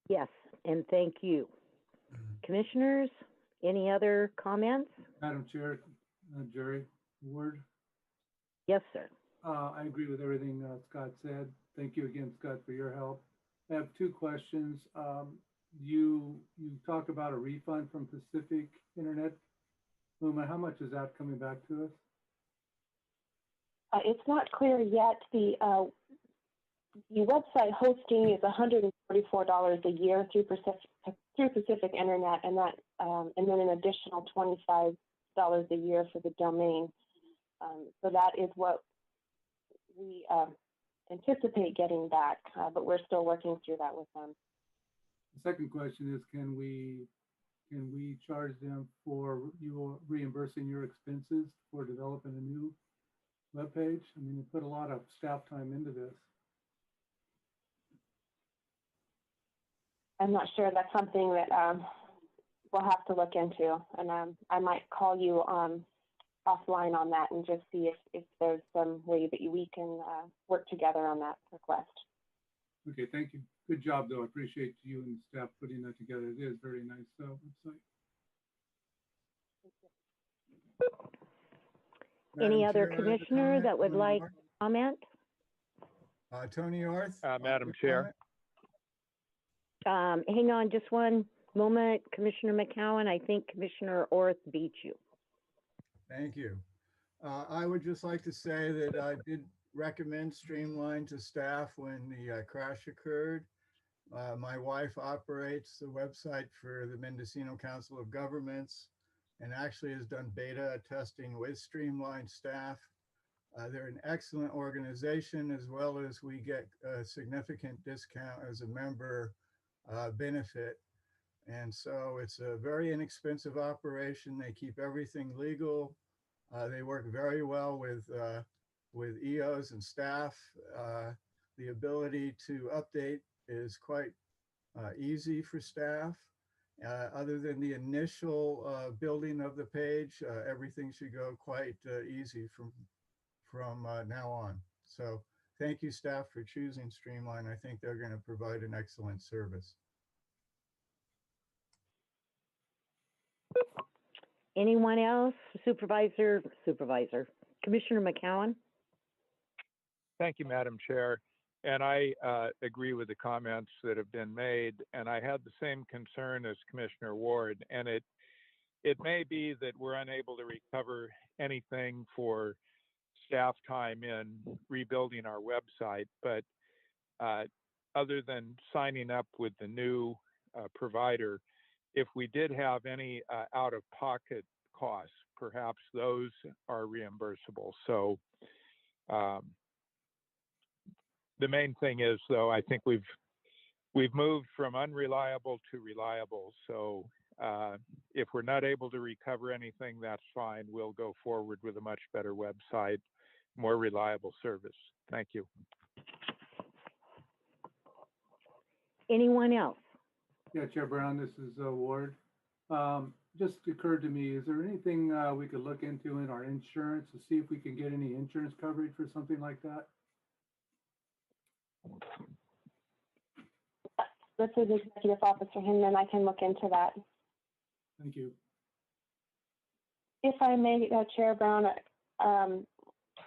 Yes, and thank you. Commissioners, any other comments? Madam Chair, Jerry Ward. Yes, sir. I agree with everything Scott said. Thank you again, Scott, for your help. I have two questions. You talked about a refund from Pacific Internet. Luma, how much is that coming back to us? It's not clear yet. The website hosting is $144 a year through Pacific Internet, and that and then an additional $25 a year for the domain. So that is what we anticipate getting back, but we're still working through that with them. The second question is, can we charge them for reimbursing your expenses for developing a new webpage? I mean, we put a lot of staff time into this. I'm not sure. That's something that we'll have to look into, and I might call you offline on that and just see if there's some way that we can work together on that request. Okay, thank you. Good job, though. I appreciate you and the staff putting that together. It is very nice website. Any other commissioner that would like to comment? Tony Orth? Madam Chair. Hang on just one moment, Commissioner McCowan. I think Commissioner Orth beat you. Thank you. I would just like to say that I did recommend Streamline to staff when the crash occurred. My wife operates the website for the Mendocino Council of Governments and actually has done beta testing with Streamline staff. They're an excellent organization, as well as we get a significant discount as a member benefit. And so it's a very inexpensive operation. They keep everything legal. They work very well with EOs and staff. The ability to update is quite easy for staff. Other than the initial building of the page, everything should go quite easy from now on. So thank you, staff, for choosing Streamline. I think they're going to provide an excellent service. Anyone else? Supervisor, Commissioner McCowan? Thank you, Madam Chair. And I agree with the comments that have been made. And I had the same concern as Commissioner Ward. And it may be that we're unable to recover anything for staff time in rebuilding our website. But other than signing up with the new provider, if we did have any out-of-pocket costs, perhaps those are reimbursable. So the main thing is, though, I think we've we've moved from unreliable to reliable. So if we're not able to recover anything, that's fine. We'll go forward with a much better website, more reliable service. Thank you. Anyone else? Yeah, Chair Brown, this is Ward. Just occurred to me, is there anything we could look into in our insurance to see if we can get any insurance coverage for something like that? This is Executive Officer Hinman. I can look into that. Thank you. If I may, Chair Brown,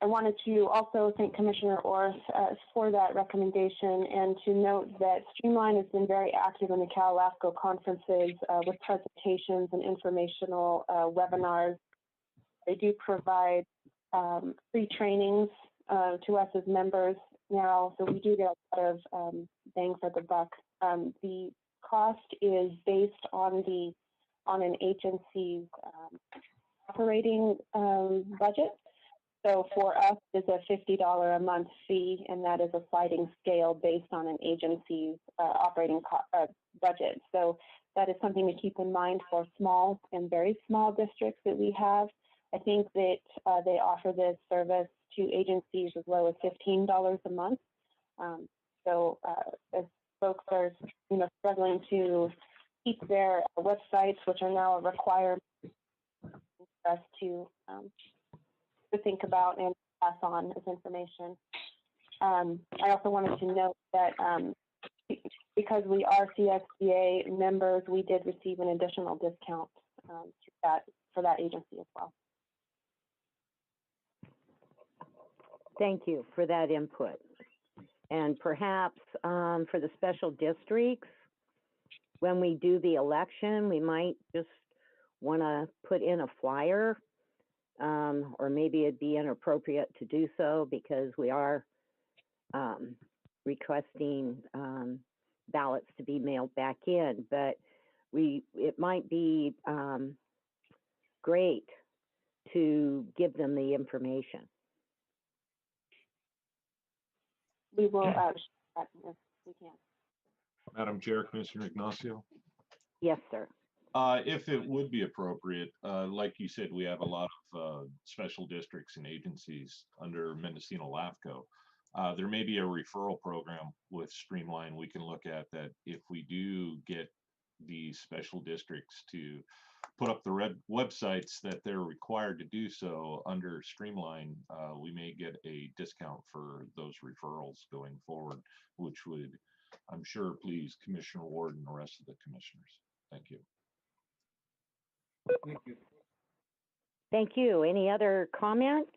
I wanted to also thank Commissioner Orth for that recommendation, and to note that Streamline has been very active in the CALAFCO conferences with presentations and informational webinars. They do provide free trainings to us as members now, so we do get a lot of bang for the buck. The cost is based on an agency's operating budget. So for us, it's a $50 a month fee, and that is a sliding scale based on an agency's operating budget. So that is something to keep in mind for small and very small districts that we have. I think that they offer this service to agencies as low as $15 a month. So as folks are, struggling to keep their websites, which are now a requirement for us to think about and pass on as information. I also wanted to note that because we are CSBA members, we did receive an additional discount for that agency as well. Thank you for that input. And perhaps for the special districts, when we do the election, we might just want to put in a flyer, or maybe it'd be inappropriate to do so because we are requesting ballots to be mailed back in, but it might be great to give them the information. We will share that if we can. Madam Chair, Commissioner Ignacio. Yes, sir. If it would be appropriate, like you said, we have a lot of special districts and agencies under Mendocino LAFCo. There may be a referral program with Streamline we can look at, that if we do get these special districts to put up the websites that they're required to do so under Streamline, we may get a discount for those referrals going forward, which would, I'm sure, please Commissioner Ward and the rest of the commissioners. Thank you. Thank you. Thank you. Any other comment?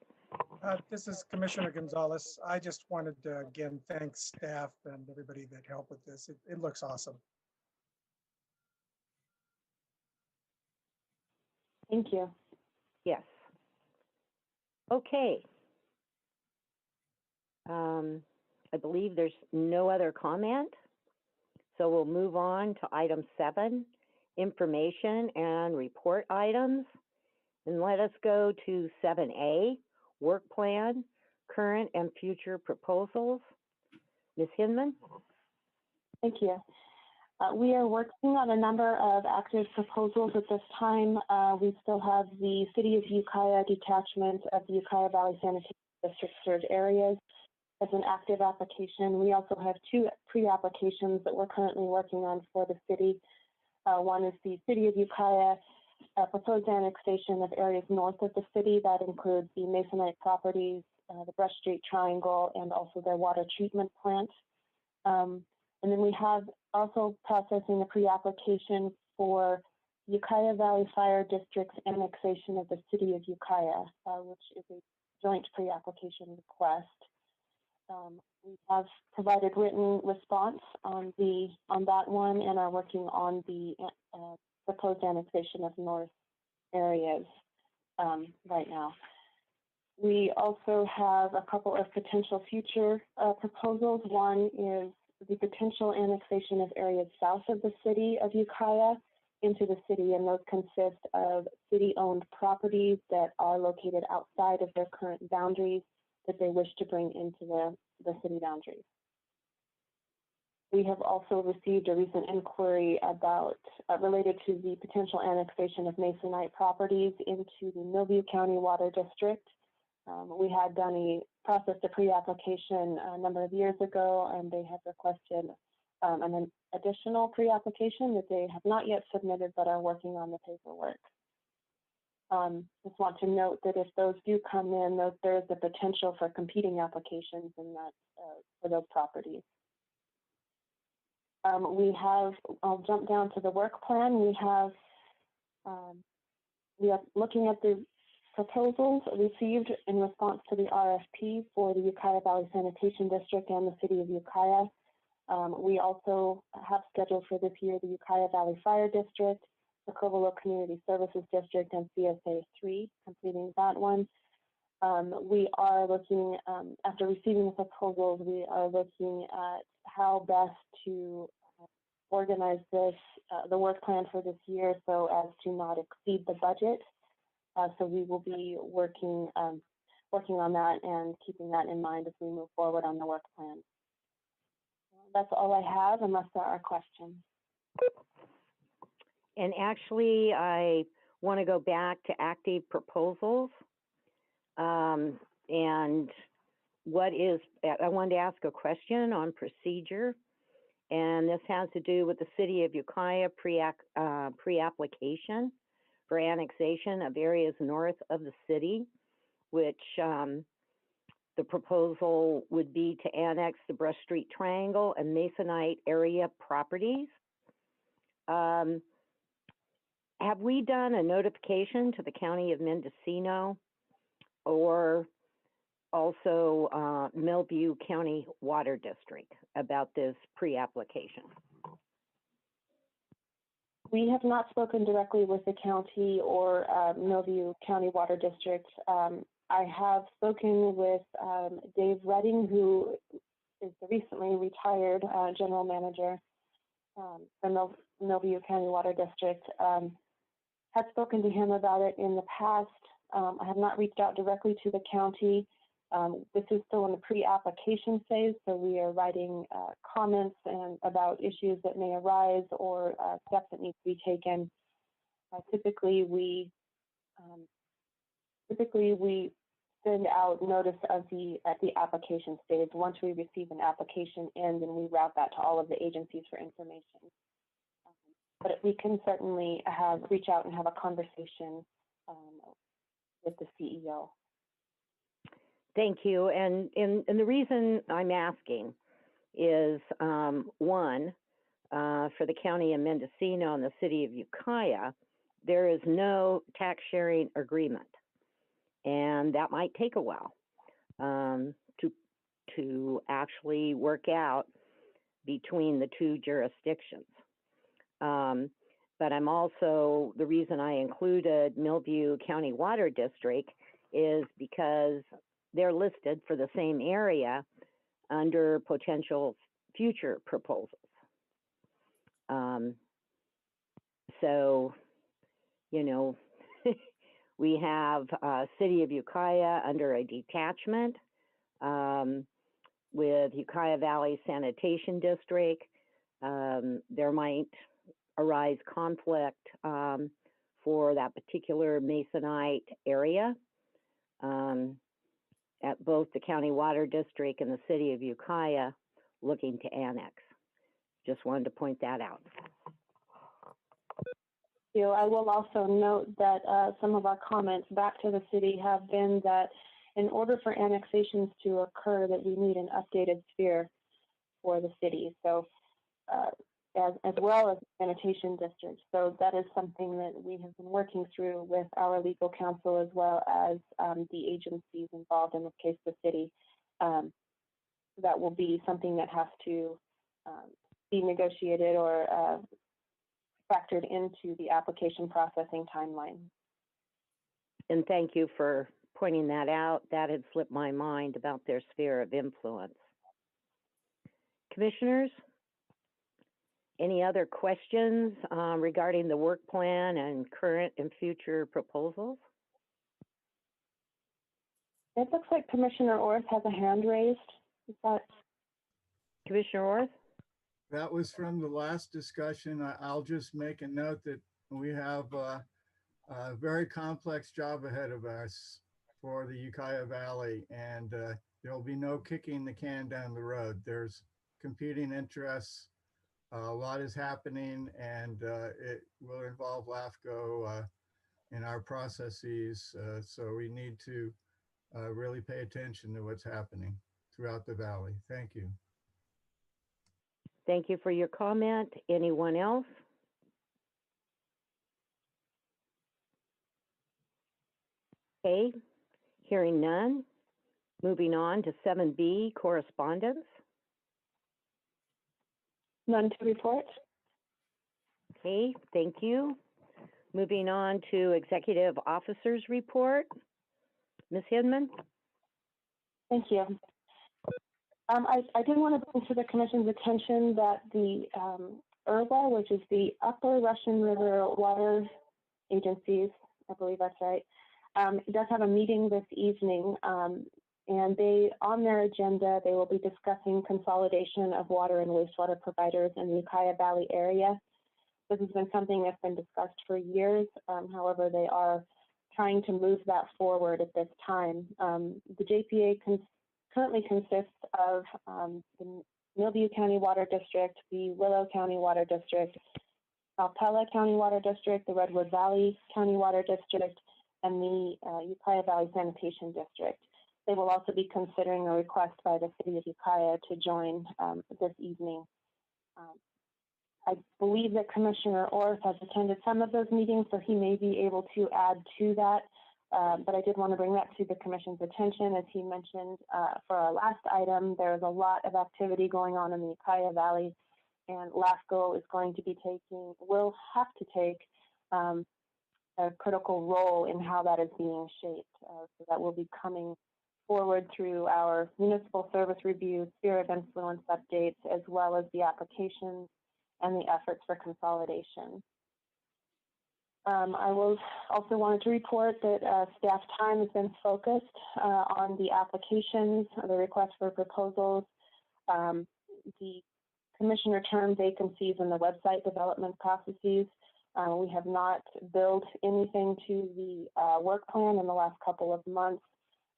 This is Commissioner Gonzalez. I just wanted to again thank staff and everybody that helped with this. It looks awesome. Thank you. Yes. Okay. I believe there's no other comment. So we'll move on to item 7, information and report items. And let us go to 7A, work plan, current and future proposals. Ms. Hinman? Thank you. We are working on a number of active proposals at this time. We still have the City of Ukiah detachment of the Ukiah Valley Sanitation District served areas as an active application. We also have 2 pre-applications that we're currently working on for the city. One is the City of Ukiah proposed annexation of areas north of the city. That includes the Masonite properties, the Brush Street Triangle, and also their water treatment plant. And then we have also processing the pre-application for Ukiah Valley Fire District's annexation of the City of Ukiah, which is a joint pre-application request. We have provided written response on that one and are working on the proposed annexation of north areas right now. We also have a couple of potential future proposals. One is the potential annexation of areas south of the City of Ukiah into the city, and those consist of city-owned properties that are located outside of their current boundaries that they wish to bring into the city boundaries. We have also received a recent inquiry about related to the potential annexation of Masonite properties into the Millview County Water District. We had done processed a pre-application a number of years ago, and they have requested an additional pre-application that they have not yet submitted but are working on the paperwork. Just want to note that if those do come in, there is the potential for competing applications in that for those properties. I'll jump down to the work plan. We are looking at the proposals received in response to the RFP for the Ukiah Valley Sanitation District and the City of Ukiah. We also have scheduled for this year the Ukiah Valley Fire District, the Covelo Community Services District, and CSA 3, completing that one. We are looking, after receiving the proposals, we are looking at how best to organize this, the work plan for this year so as to not exceed the budget. So we will be working on that and keeping that in mind as we move forward on the work plan. That's all I have, unless there are questions. And actually, I want to go back to active proposals. And I wanted to ask a question on procedure. And this has to do with the City of Ukiah pre-application for annexation of areas north of the city, which the proposal would be to annex the Brush Street Triangle and Masonite area properties. Have we done a notification to the County of Mendocino or also Millview County Water District about this pre-application? We have not spoken directly with the county or Millview County Water District. I have spoken with Dave Redding, who is the recently retired general manager from Millview County Water District. Had spoken to him about it in the past. I have not reached out directly to the county. This is still in the pre-application phase, so we are writing comments about issues that may arise or steps that need to be taken. Typically, we send out notice of at the application stage. Once we receive an application in, then we route that to all of the agencies for information. But we can certainly reach out and have a conversation with the CEO. Thank you. And the reason I'm asking is, one, for the County of Mendocino and the City of Ukiah, there is no tax sharing agreement. And that might take a while to actually work out between the two jurisdictions. But I'm also, the reason I included Millview County Water District is because they're listed for the same area under potential future proposals. So, you know, we have City of Ukiah under a detachment with Ukiah Valley Sanitation District. There might arise conflict for that particular Masonite area at both the County Water District and the City of Ukiah looking to annex. Just wanted to point that out. I will also note that some of our comments back to the city have been that in order for annexations to occur, that we need an updated sphere for the city. So as well as sanitation districts. So that is something that we have been working through with our legal counsel as well as the agencies involved, in this case, the city. That will be something that has to be negotiated or factored into the application processing timeline. And thank you for pointing that out. That had slipped my mind about their sphere of influence. Commissioners, any other questions regarding the work plan and current and future proposals? It looks like Commissioner Orth has a hand raised. Is that... Commissioner Orth? That was from the last discussion. I'll just make a note that we have a very complex job ahead of us for the Ukiah Valley, and there'll be no kicking the can down the road. There's competing interests. A lot is happening, and it will involve LAFCo in our processes. So we need to really pay attention to what's happening throughout the valley. Thank you. Thank you for your comment. Anyone else? Okay, hearing none. Moving on to 7B, correspondence. None to report. Okay, thank you. Moving on to executive officers report. Ms. Hidman? Thank you. I did want to bring to the Commission's attention that the URWA, which is the Upper Russian River Water Agencies, I believe that's right, does have a meeting this evening, and they, on their agenda, they will be discussing consolidation of water and wastewater providers in the Ukiah Valley area. This has been something that's been discussed for years. However, they are trying to move that forward at this time. The JPA currently consists of the Millview County Water District, the Willow County Water District, Alpella County Water District, the Redwood Valley County Water District, and the Ukiah Valley Sanitation District. They will also be considering a request by the City of Ukiah to join this evening. I believe that Commissioner Orth has attended some of those meetings, so he may be able to add to that. But I did want to bring that to the Commission's attention. As he mentioned for our last item, there's a lot of activity going on in the Ukiah Valley, and LAFCo is going to be will have to take a critical role in how that is being shaped. So that will be coming forward through our municipal service review, sphere of influence updates, as well as the applications and the efforts for consolidation. I will also wanted to report that staff time has been focused on the applications, the request for proposals, the commissioner term vacancies, and the website development processes. We have not billed anything to the work plan in the last couple of months,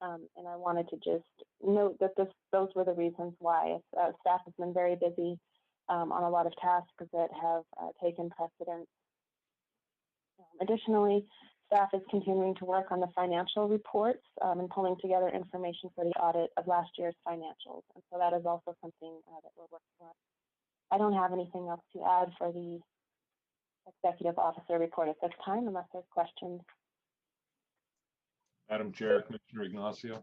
and I wanted to just note that those were the reasons why. Staff has been very busy on a lot of tasks that have taken precedence. Additionally, staff is continuing to work on the financial reports and pulling together information for the audit of last year's financials. And so that is also something that we're working on. I don't have anything else to add for the executive officer report at this time, unless there's questions. Madam Chair, Commissioner Ignacio.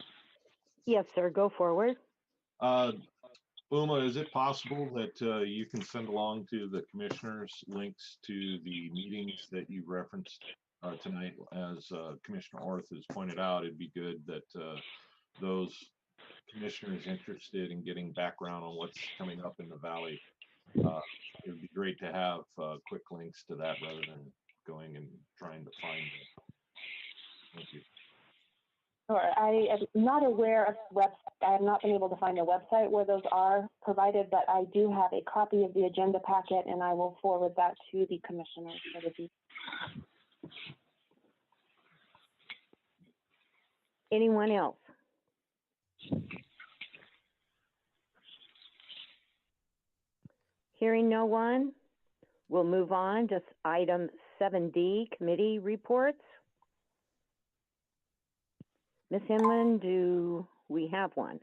Yes, sir, go forward. Uma, is it possible that you can send along to the commissioners links to the meetings that you referenced tonight? As Commissioner Orth has pointed out, it'd be good that those commissioners interested in getting background on what's coming up in the Valley, it would be great to have quick links to that rather than going and trying to find them. Thank you. Sure. I am not aware of the website. I have not been able to find a website where those are provided, but I do have a copy of the agenda packet, and I will forward that to the commissioners for the details. Anyone else? Hearing no one, we'll move on to item 7D, committee reports. Ms. Hinman, do we have one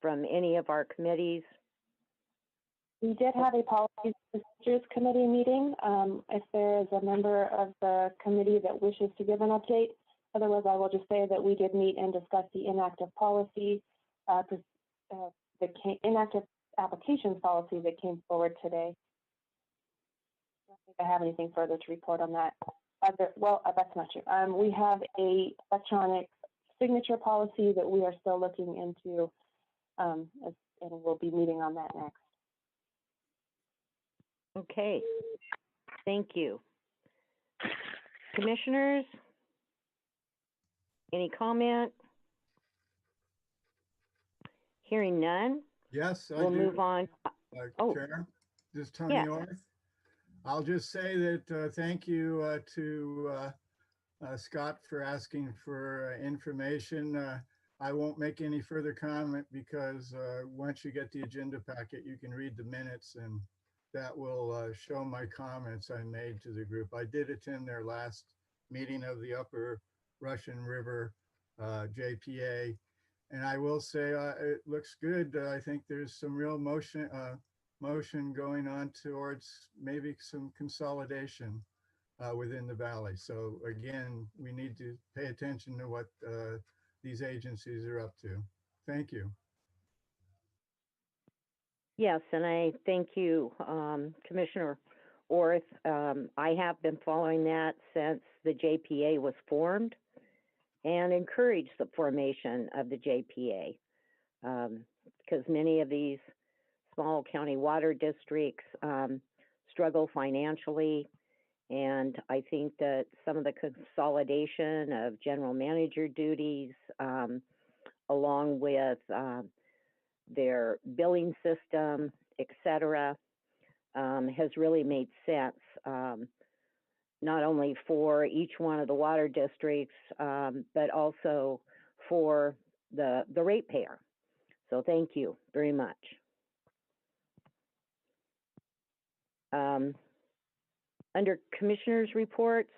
from any of our committees? We did have a policy procedures committee meeting. If there is a member of the committee that wishes to give an update, otherwise I will just say that we did meet and discuss the inactive policy, the inactive applications policy that came forward today. I don't think I have anything further to report on that. Well, that's not true. We have a electronic signature policy that we are still looking into, and we'll be meeting on that next. Okay, thank you. Commissioners, any comment? Hearing none, Yes, I we'll do. move on. Oh, Chair? This is Tony Yes. Orth. I'll just say that thank you to Scott for asking for information. I won't make any further comment because once you get the agenda packet, you can read the minutes and that will show my comments I made to the group. I did attend their last meeting of the Upper Russian River JPA. And I will say it looks good. I think there's some real motion going on towards maybe some consolidation within the valley. So again, we need to pay attention to what these agencies are up to. Thank you. Yes, and I thank you, Commissioner Orth. I have been following that since the JPA was formed and encouraged the formation of the JPA because many of these small county water districts struggle financially. And I think that some of the consolidation of general manager duties, along with their billing system, et cetera, has really made sense, not only for each one of the water districts, but also for the ratepayer. So thank you very much. Under Commissioners' Reports,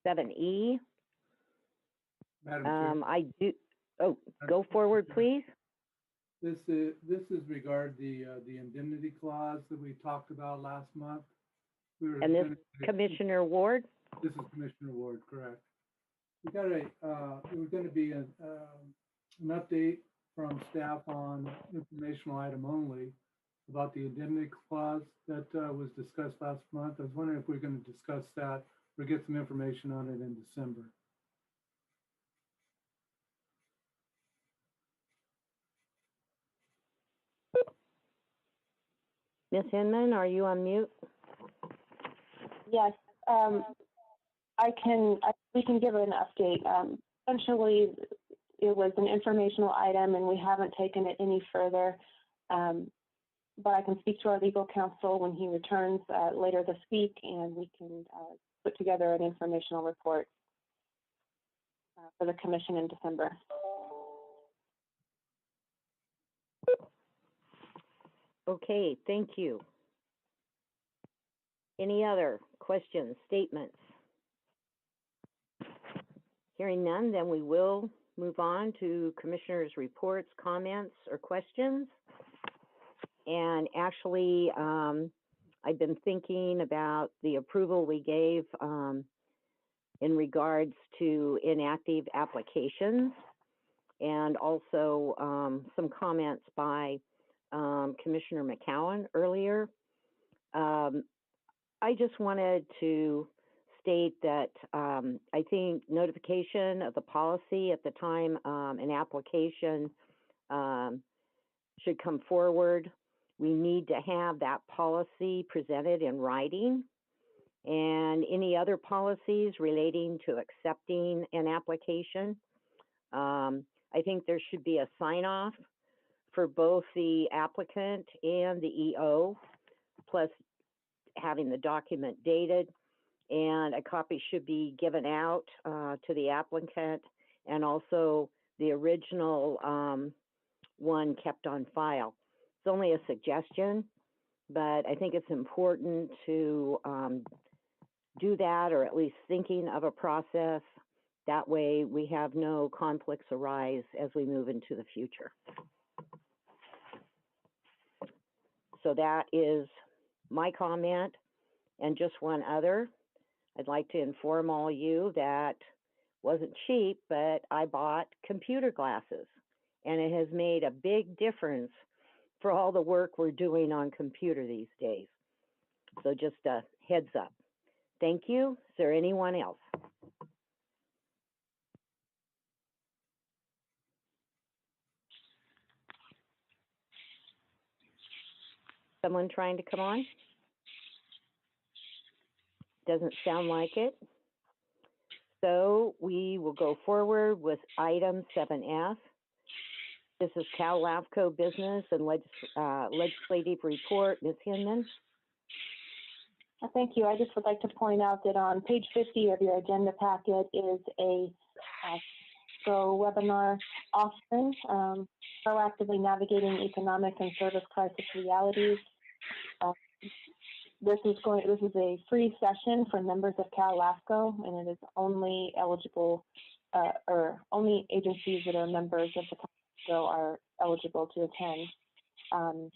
7E, Madam Chair, I do, oh, go forward, please. this is regard the indemnity clause that we talked about last month. And this Commissioner Ward? This is Commissioner Ward, correct. We got it was going to be an update from staff on informational item only about the indemnity clause that was discussed last month. I was wondering if we're going to discuss that or get some information on it in December. Ms. Hinman, are you on mute? Yes, we can give an update. Essentially, it was an informational item and we haven't taken it any further. But I can speak to our legal counsel when he returns later this week and we can put together an informational report for the commission in December. Okay, thank you. Any other questions, statements? Hearing none, then we will move on to Commissioners' Reports, comments, or questions. And actually, I've been thinking about the approval we gave in regards to inactive applications and also some comments by Commissioner McCowan earlier. I just wanted to state that I think notification of the policy at the time an application should come forward. We need to have that policy presented in writing, and any other policies relating to accepting an application. I think there should be a sign-off for both the applicant and the EO, plus having the document dated, and a copy should be given out to the applicant, and also the original one kept on file. It's only a suggestion, but I think it's important to do that, or at least thinking of a process. That way we have no conflicts arise as we move into the future. So that is my comment. And just one other, I'd like to inform all you that wasn't cheap, but I bought computer glasses, and it has made a big difference for all the work we're doing on computer these days. So just a heads up. Thank you. Is there anyone else? Someone trying to come on? Doesn't sound like it. So we will go forward with item 7F. This is CALAFCO Business and Legislative Report. Ms. Hinman? Thank you. I just would like to point out that on page 50 of your agenda packet is a LAFCo webinar offering, proactively navigating economic and service crisis realities. This is a free session for members of CALAFCO, and it is only eligible, or only agencies that are members of the CALAFCO are eligible to attend.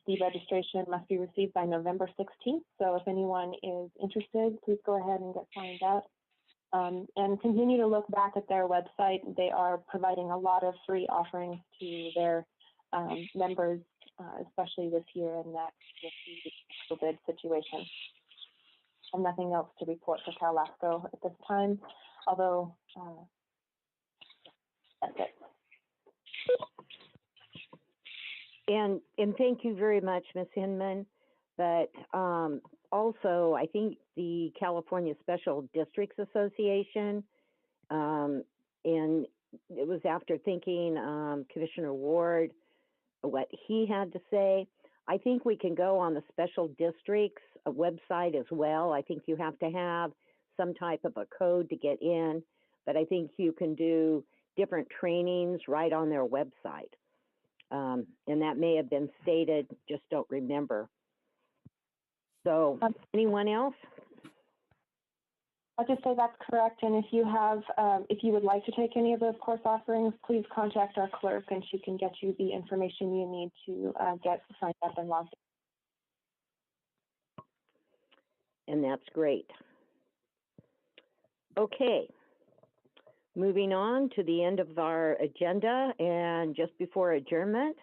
The registration must be received by November 16th. So if anyone is interested, please go ahead and get signed up. And continue to look back at their website. They are providing a lot of free offerings to their members, especially this year in that with the COVID situation. And nothing else to report for CALAFCO at this time, although that's it. And thank you very much, Ms. Hinman. But also, I think the California Special Districts Association, and it was after thinking Commissioner Ward, what he had to say. I think we can go on the special districts website as well. I think you have to have some type of a code to get in, but I think you can do different trainings right on their website. And that may have been stated, just don't remember. So anyone else? I'll just say that's correct. And if you have, if you would like to take any of those course offerings, please contact our clerk and she can get you the information you need to get signed up and logged in. And that's great. Okay. Moving on to the end of our agenda, and just before adjournment,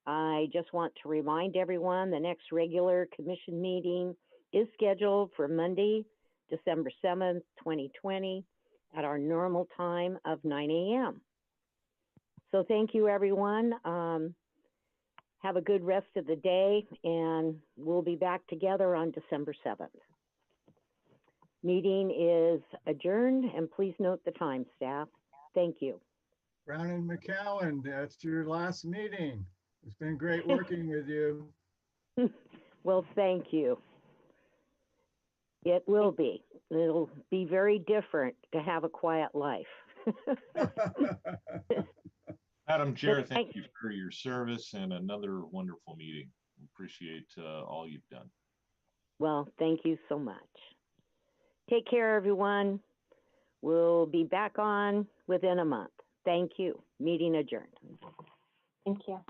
I just want to remind everyone the next regular commission meeting is scheduled for Monday, December 7th, 2020 at our normal time of 9 a.m. So thank you, everyone. Have a good rest of the day, and we'll be back together on December 7th. Meeting is adjourned, and please note the time, staff. Thank you. Brown and McCowan, that's your last meeting. It's been great working with you. Well, thank you. It will be. It'll be very different to have a quiet life. Madam Chair, thank you for your service and another wonderful meeting. Appreciate all you've done. Well, thank you so much. Take care, everyone. We'll be back on within a month. Thank you. Meeting adjourned. Thank you.